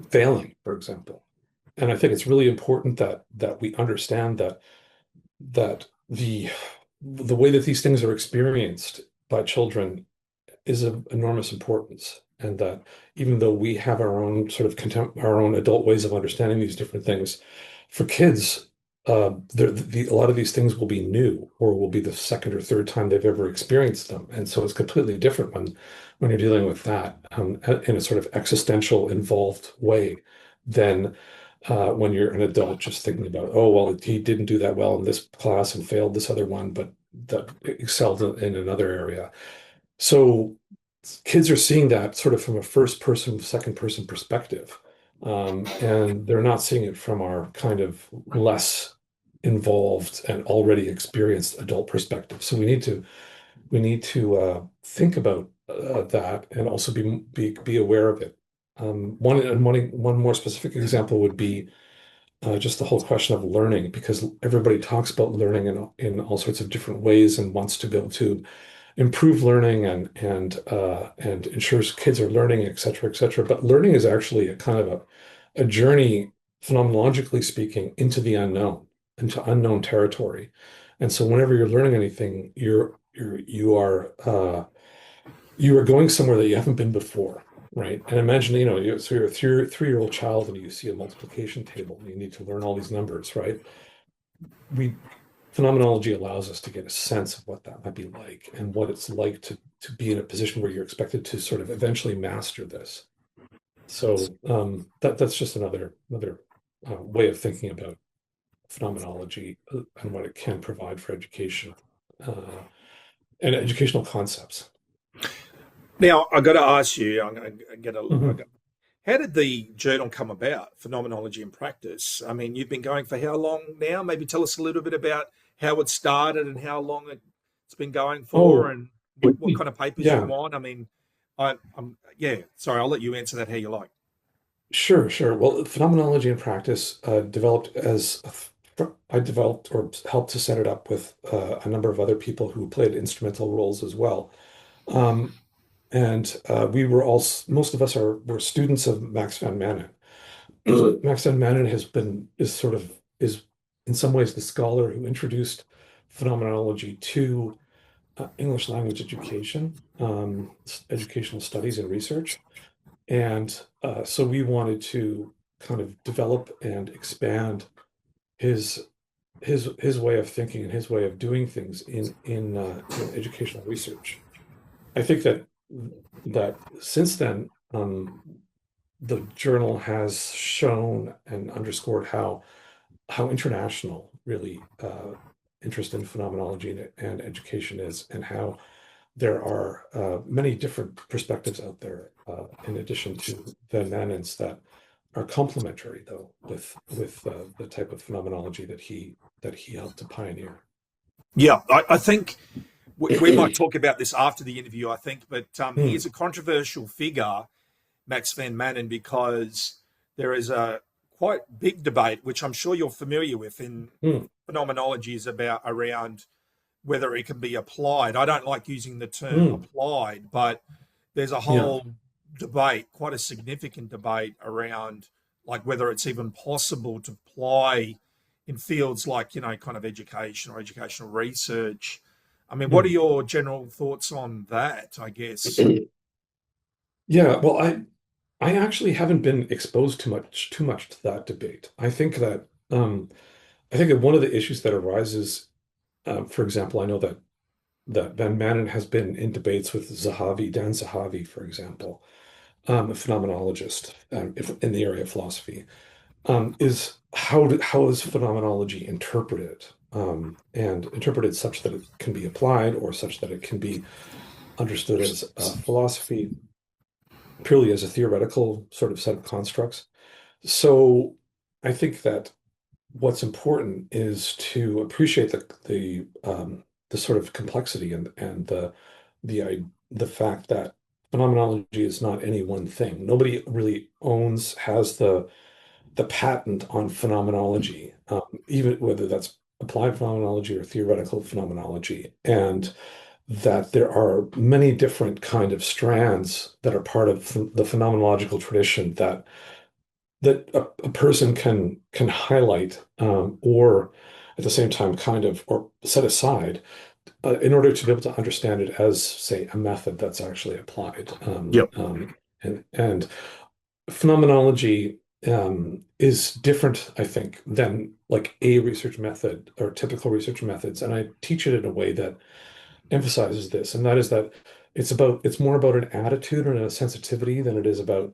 failing, for example. And I think it's really important that we understand that the way that these things are experienced by children is of enormous importance, and that even though we have our own sort of our own adult ways of understanding these different things, for kids, a lot of these things will be new or will be the second or third time they've ever experienced them, and so it's completely different when you're dealing with that in a sort of existential, involved way than when you're an adult just thinking about, oh, well, he didn't do that well in this class and failed this other one, but that excelled in another area. So kids are seeing that sort of from a first person, second person perspective. And they're not seeing it from our kind of less involved and already experienced adult perspective. So we need to think about that and also be aware of it. One more specific example would be just the whole question of learning, because everybody talks about learning in all sorts of different ways and wants to go to improve learning and ensures kids are learning, et cetera, et cetera. But learning is actually a kind of a journey, phenomenologically speaking, into the unknown, into unknown territory. And so whenever you're learning anything, you are going somewhere that you haven't been before, right? And imagine, so you're a three-year-old child and you see a multiplication table and you need to learn all these numbers, right? We Phenomenology allows us to get a sense of what that might be like and what it's like to be in a position where you're expected to sort of eventually master this. So that's just another way of thinking about phenomenology and what it can provide for education uh, and educational concepts. Now, I got to ask you, I'm going to get Mhm. how did the journal come about, Phenomenology in Practice? I mean, you've been going for how long now? Maybe tell us a little bit about how it started and how long it's been going for, Oh, and what kind of papers you yeah, want. I mean, yeah. Sorry, I'll let you answer that how you like. sure, sure. Well, phenomenology in practice developed I developed or helped to set it up with a number of other people who played instrumental roles as well. Um, and we were all most of us were students of Max van Manen. Max van Manen is in some ways the scholar who introduced phenomenology to English language education, educational studies and research. And so we wanted to kind of develop and expand his his way of thinking and his way of doing things in educational research. I think that since then, the journal has shown and underscored how international really interest in phenomenology and education is, and how there are many different perspectives out there, in addition to Van Manen's, that are complementary, though, with the type of phenomenology that he helped to pioneer. Yeah, I think we might talk about this after the interview. I think, but he Hmm, is a controversial figure, Max van Manen, because there is a quite big debate, which I'm sure you're familiar with in hmm, phenomenology, is about around whether it can be applied. I don't like using the term hmm. applied, but there's a Yeah, whole debate, quite a significant debate around like whether it's even possible to apply in fields like, kind of education or educational research. I mean, what are hmm. your general thoughts on that, I guess? Yeah. Well, I actually haven't been exposed too much to that debate. I think that one of the issues that arises, for example, I know that that Van Manen has been in debates with Dan Zahavi, for example, a phenomenologist in the area of philosophy, is how is phenomenology interpreted, and interpreted such that it can be applied or such that it can be understood as philosophy purely as a theoretical sort of set of constructs. So I think that what's important is to appreciate the sort of complexity and the fact that phenomenology is not any one thing. Nobody really has the patent on phenomenology, even whether that's applied phenomenology or theoretical phenomenology, and that there are many different kind of strands that are part of the phenomenological tradition that a person can highlight, or at the same time kind of or set aside, in order to be able to understand it as, say, a method that's actually applied. Yep. And phenomenology is different, I think, than like a research method or typical research methods. And I teach it in a way that emphasizes this, and that is that it's more about an attitude and a sensitivity than it is about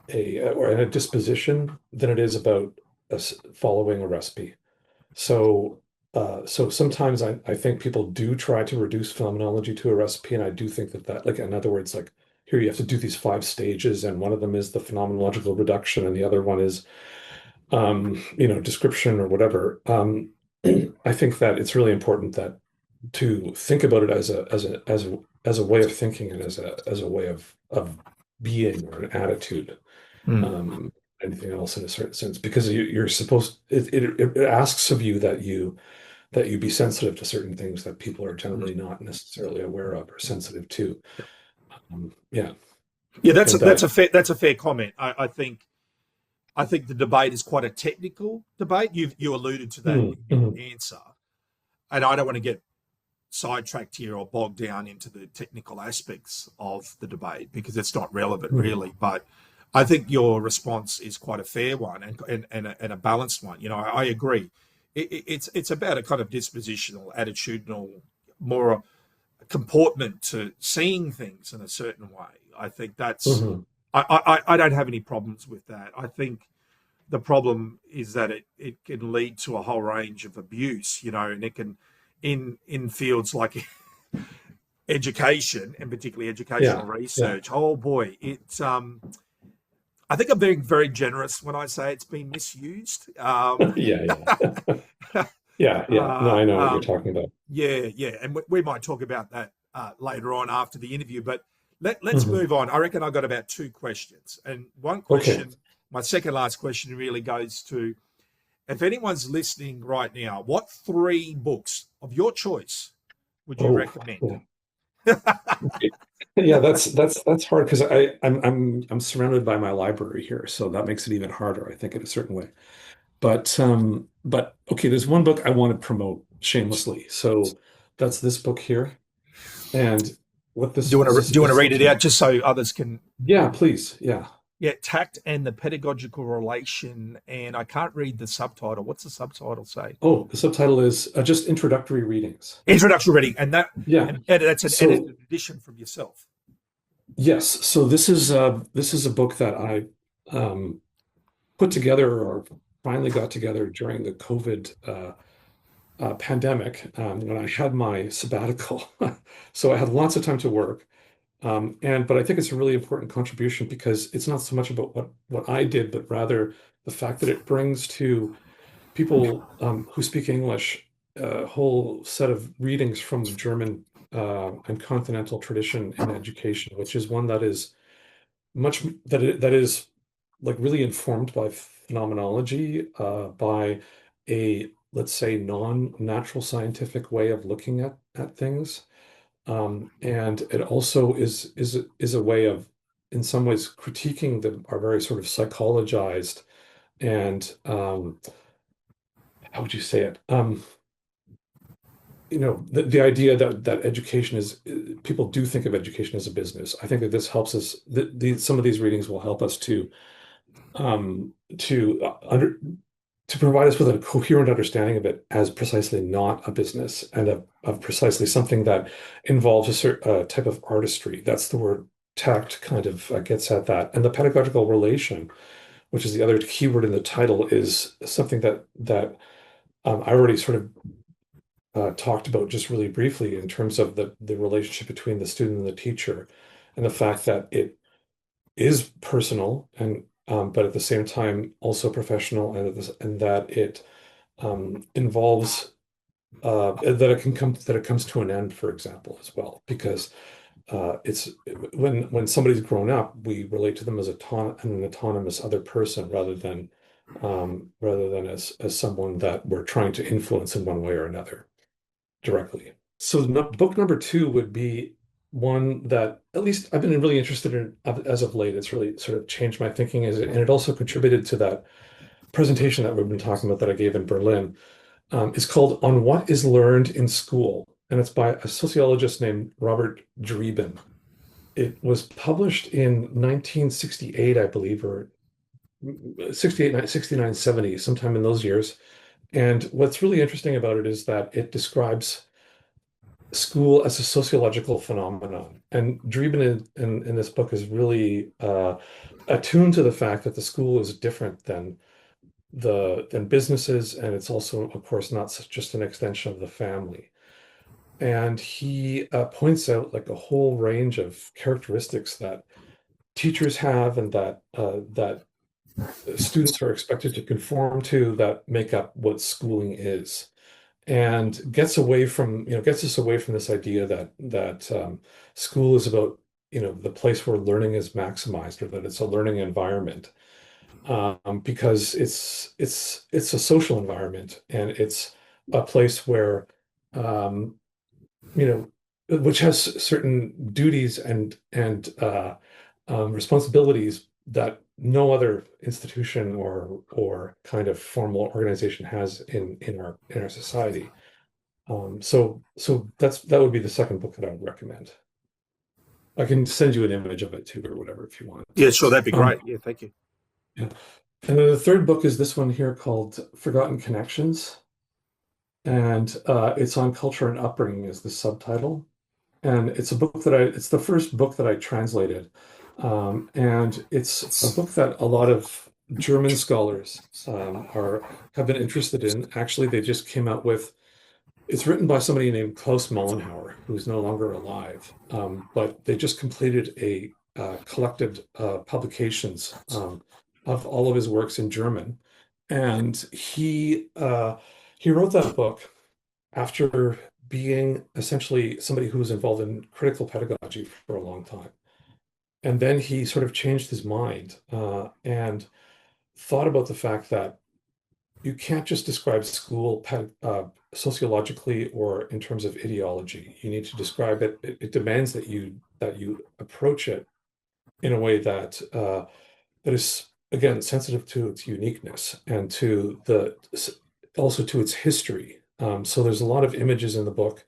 a disposition than it is about following a recipe. So sometimes I think people do try to reduce phenomenology to a recipe, and I do think that like, in other words, like, here you have to do these 5 stages, and one of them is the phenomenological reduction, and the other one is description or whatever. I think that it's really important that to think about it as a way of thinking and as a way of being or an attitude, Mm. um, anything else in a certain sense, because you're supposed it asks of you that you be sensitive to certain things that people are generally not necessarily aware of or sensitive to. Yeah, Yeah, and that's that a fair comment. I think the debate is quite a technical debate. You alluded to that mm, in your mm, answer, and I don't want to get sidetracked here or bogged down into the technical aspects of the debate because it's not relevant mm, really. But I think your response is quite a fair one and a balanced one. I agree. It's about a kind of dispositional, attitudinal, more comportment to seeing things in a certain way. I think that's mhm. I don't have any problems with that. I think the problem is that it can lead to a whole range of abuse, and it can in fields like education and particularly educational Yeah, yeah, research. Oh boy, I think I'm being very generous when I say it's been misused. yeah, yeah, yeah, yeah. No, uh, I know what you're um, talking about. yeah, and we might talk about that later on after the interview. But let's Mhm. move on. I reckon I've got about 2 questions, and one Okay. question, my second last question, really goes to if anyone's listening right now, what 3 books of your choice would you Oh, recommend? oh. Yeah, that's hard because I'm surrounded by my library here, so that makes it even harder, I think, in a certain way. But okay, there's one book I want to promote shamelessly. So that's this book here. And what Do you want to read looks it out just so others can? yeah, please. Yeah. Yeah, Tact and the Pedagogical Relation, and I can't read the subtitle. What's the subtitle say? Oh, the subtitle is just introductory readings. Introduction reading, Yeah. that's an So edited edition from yourself. yes, so this is a book that I um, put together or finally got together during the COVID pandemic, when I had my sabbatical. So I had lots of time to work. But I think it's a really important contribution because it's not so much about what I did, but rather the fact that it brings to people who speak English a whole set of readings from the German and continental tradition in education, which is one that is that is like really informed by phenomenology, by a, let's say, non-natural scientific way of looking at things. And it also is a way of, in some ways, critiquing our very sort of psychologized and how would you say it? The idea that education is, people do think of education as a business. I think that this helps us. Some of these readings will help us to um, to uh, under to provide us with a coherent understanding of it as precisely not a business and of precisely something that involves a certain type of artistry. That's the word tact kind of gets at that. And the pedagogical relation, which is the other keyword in the title, is something that I already sort of talked about just really briefly in terms of the relationship between the student and the teacher, and the fact that it is personal and but at the same time also professional, and that it involves that it comes to an end, for example, as well, because it's when somebody's grown up, we relate to them as an autonomous other person rather than as someone that we're trying to influence in one way or another directly. So book number two would be one that at least I've been really interested in as of late. It's really sort of changed my thinking, and it also contributed to that presentation that we've been talking about that I gave in Berlin. It's called On What is Learned in School, and it's by a sociologist named Robert Drieben. It was published in 1968, I believe, or 68, 69, 70, sometime in those years. And what's really interesting about it is that it describes school as a sociological phenomenon. And Drieben in this book is really attuned to the fact that the school is different than businesses, and it's also, of course, not just an extension of the family. And he points out like a whole range of characteristics that teachers have and that students are expected to conform to that make up what schooling is, and gets us away from this idea that school is about the place where learning is maximized, or that it's a learning environment, because it's a social environment, and it's a place where um, you which has certain duties and responsibilities that no other institution or kind of formal organization has in our society. So that would be the second book that I would recommend. I can send you an image of it too, or whatever, if you want. Yeah, sure, that'd be Um, great. Yeah, thank you. yeah. And then the third book is this one here called Forgotten Connections, and it's on culture and upbringing is the subtitle. And it's the first book that I translated. And it's a book that a lot of German scholars have been interested in. Actually, they just came out with, it's written by somebody named Klaus Mollenhauer, who's no longer alive. But they just completed a collected publications of all of his works in German. And he wrote that book after being essentially somebody who was involved in critical pedagogy for a long time. And then he sort of changed his mind and thought about the fact that you can't just describe school sociologically or in terms of ideology. You need to describe it. It demands that you approach it in a way that is, again, sensitive to its uniqueness and also to its history. So there's a lot of images in the book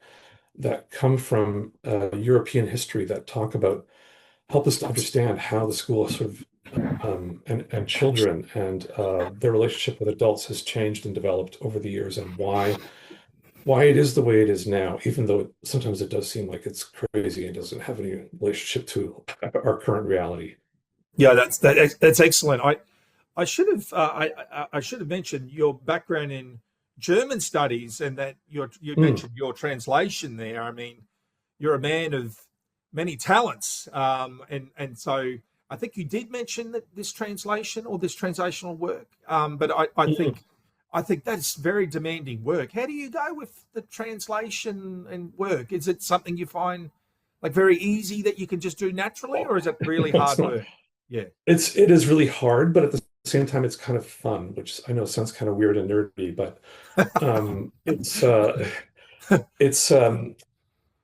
that come from European history that help us to understand how the school sort of and children and their relationship with adults has changed and developed over the years, and why it is the way it is now, even though sometimes it does seem like it's crazy and doesn't have any relationship to our current reality. Yeah, that's excellent. I should have I should have mentioned your background in German studies, and that you Mm. mentioned your translation there. I mean, you're a man of many talents, and so I think you did mention that this translation or this translational work. But Mm. I think that's very demanding work. How do you go with the translation and work? Is it something you find like very easy that you can just do naturally, or is it really It's hard not. work? Yeah. It is really hard, but at the same time, it's kind of fun, which I know sounds kind of weird and nerdy, but it's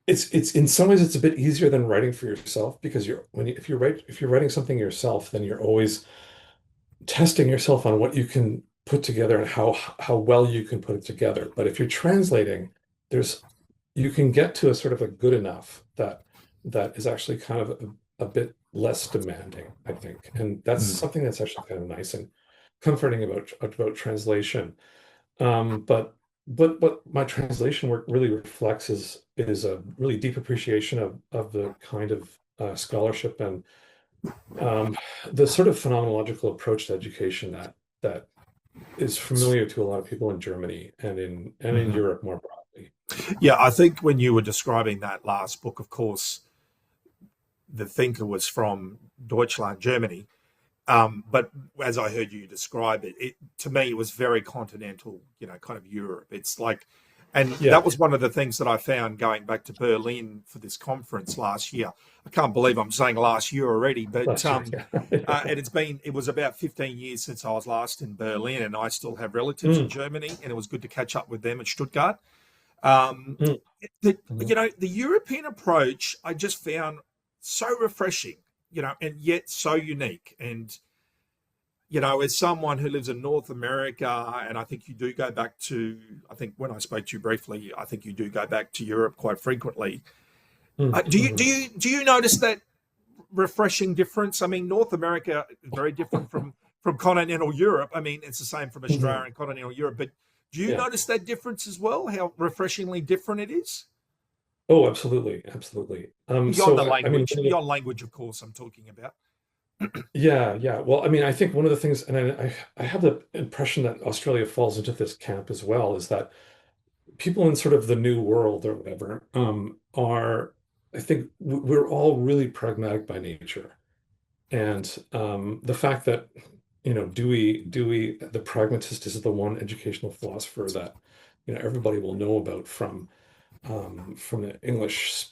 it's it's in some ways it's a bit easier than writing for yourself, because if you're writing something yourself, then you're always testing yourself on what you can put together and how well you can put it together. But if you're translating, there's you can get to a sort of a good enough that is actually kind of a bit less demanding, I think. And that's Mm. something that's actually kind of nice. And comforting about translation. But what my translation work really reflects is a really deep appreciation of the kind of scholarship and um, the sort of phenomenological approach to education that is familiar to a lot of people in Germany and in Mhm. Europe more broadly. Yeah, I think when you were describing that last book, of course, the thinker was from Deutschland, Germany. But as I heard you describe it, to me it was very continental, kind of Europe. It's like, and Yeah, that was one of the things that I found going back to Berlin for this conference last year. I can't believe I'm saying last year already, but last year. Yeah. and it was about 15 years since I was last in Berlin, and I still have relatives in Mm, Germany, and it was good to catch up with them at Stuttgart. Um, mm, mhm, the European approach I just found so refreshing, and yet so unique. And as someone who lives in North America, and I think you do go back to, I think when I spoke to you briefly, I think you do go back to Europe quite frequently. mm, Do you do mhm. you do you notice that refreshing difference? I mean, North America is very different from continental Europe. I mean, it's the same from Australia Mhm. and continental Europe, but do you Yeah. notice that difference as well? How refreshingly different it is Oh, absolutely, absolutely. beyond So the I mean, language, of course. I'm talking about. yeah, yeah. Well, I mean, I think one of the things, and I have the impression that Australia falls into this camp as well, is that people in sort of the new world or whatever, are, I think we're all really pragmatic by nature. And the fact that, Dewey, the pragmatist, is the one educational philosopher that, everybody will know about from the English,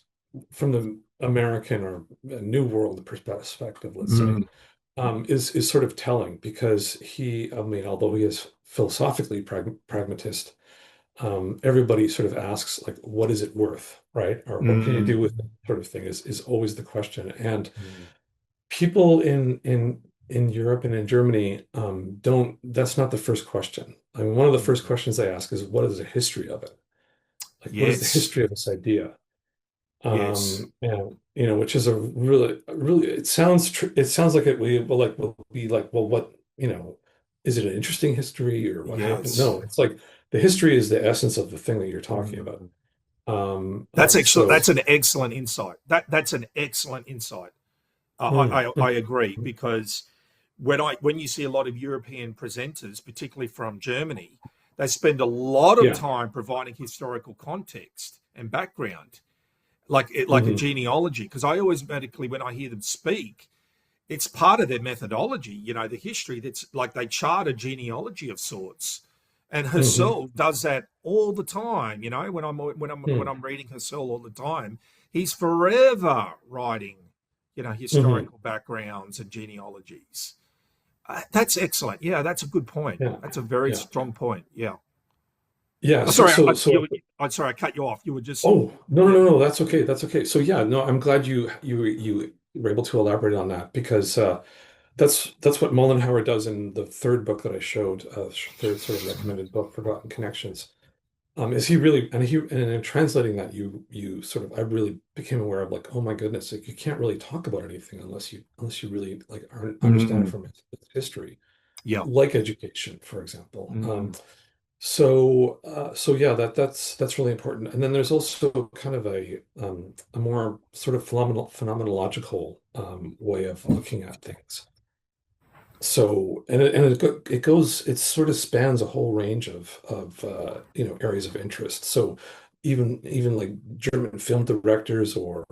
from the American or New World perspective, let's say, Mm, is sort of telling because I mean, although he is philosophically pragmatist, everybody sort of asks like, what is it worth, right? Or what can you do with mm, it, sort of thing is always the question. And mm, people in Europe and in Germany don't. That's not the first question. I mean, one of the first mm. questions they ask is, what is the history of it? Like, what is the Yes, history of this idea? yes, And which is a really, it sounds like will be like, well, what, is it an interesting history or what happened? yes. No, it's like the history is the essence of the thing that you're talking about. Mm. That's excellent. So That's an excellent insight. That's an excellent insight. mm, I mm, agree mm, because when you see a lot of European presenters, particularly from Germany, they spend a lot of yeah, time providing historical context and background, like a mhm, genealogy. Because I always medically when I hear them speak, it's part of their methodology. The history that's like they chart a genealogy of sorts. And mhm, Husserl does that all the time. When mm, I'm reading Husserl all the time, he's forever writing, mhm, historical backgrounds and genealogies. That's excellent. Yeah, that's a good point. yeah, That's a very yeah, strong point. Yeah. yeah. Oh, So sorry, so so I'm sorry, I cut you off. You were just, Oh, no, no, yeah. no, no, that's okay. That's okay. So yeah, no, I'm glad you were able to elaborate on that because that's what Mollenhauer does in the third book that I showed, third sort of recommended book, Forgotten Connections. Is he really and in translating that you sort of I really became aware of like, oh my goodness, like you can't really talk about anything unless you really like understand it Mm, from its history, yeah. like education, for example. Mm, So yeah, that's really important. And then there's also kind of a more sort of phenomenological way of looking at things. So it sort of spans a whole range of areas of interest. So even like German film directors or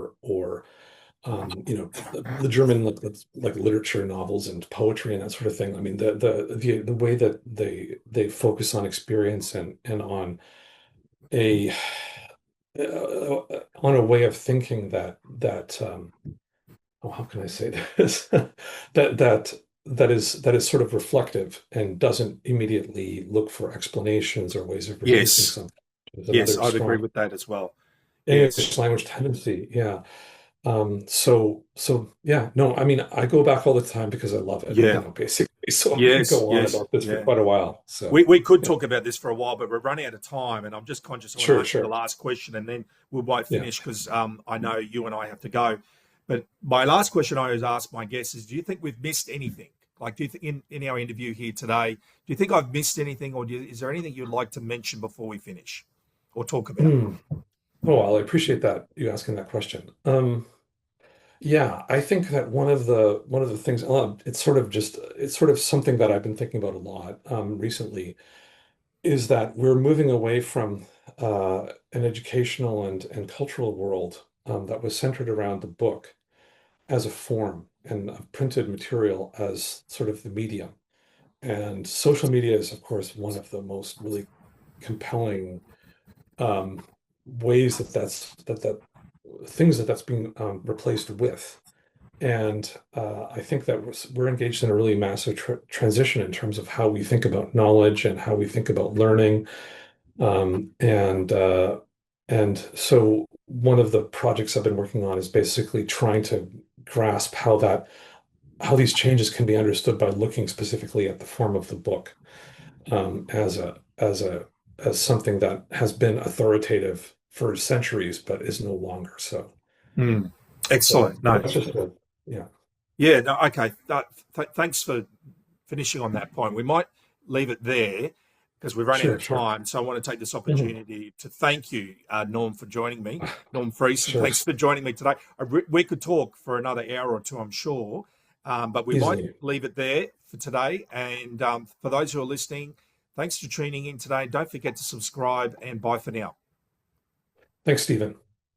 the German like literature, novels, and poetry and that sort of thing. I mean, the way that they focus on experience and a on a way of thinking that oh, how can I say this? that that that is sort of reflective and doesn't immediately look for explanations or ways of reducing yes. something. There's Yes, another I'd agree strong with that as well. Yes. English language tendency. Yeah. So yeah, no, I mean, I go back all the time because I love it, Yeah. basically. So I could Yes. go on Yes. about this for Yeah. quite a while. So We could yeah, talk about this for a while, but we're running out of time, and I'm just conscious. I want to sure, ask you the sure. last question, and then we might Yeah. finish because I know you and I have to go. But my last question I always ask my guests is: do you think we've missed anything? Like, do you think in our interview here today, do you think I've missed anything, or is there anything you'd like to mention before we finish or talk about? Hmm. Oh, well, I appreciate that you asking that question. Yeah, I think that one of the things it's sort of something that I've been thinking about a lot recently is that we're moving away from an educational and cultural world that was centered around the book as a form and of printed material as sort of the medium. And social media is, of course, one of the most really compelling um, ways that things that's being replaced with. And I think that we're engaged in a really massive transition in terms of how we think about knowledge and how we think about learning. Um, and uh, and so one of the projects I've been working on is basically trying to grasp how these changes can be understood by looking specifically at the form of the book as something that has been authoritative for centuries but is no longer so. Hmm. So Excellent. No. that's just a yeah. Yeah. No. Okay. Thanks for finishing on that point. We might leave it there because we're running out Sure, of sure. time. So I want to take this Mhm. opportunity to thank you, Norm, for joining me. Norm Friesen, Sure. thanks for joining me today. We could talk for another hour or two, I'm sure, but we might Easily. leave it there for today. And for those who are listening, thanks for tuning in today. Don't forget to subscribe, and bye for now. Thanks, Stephen.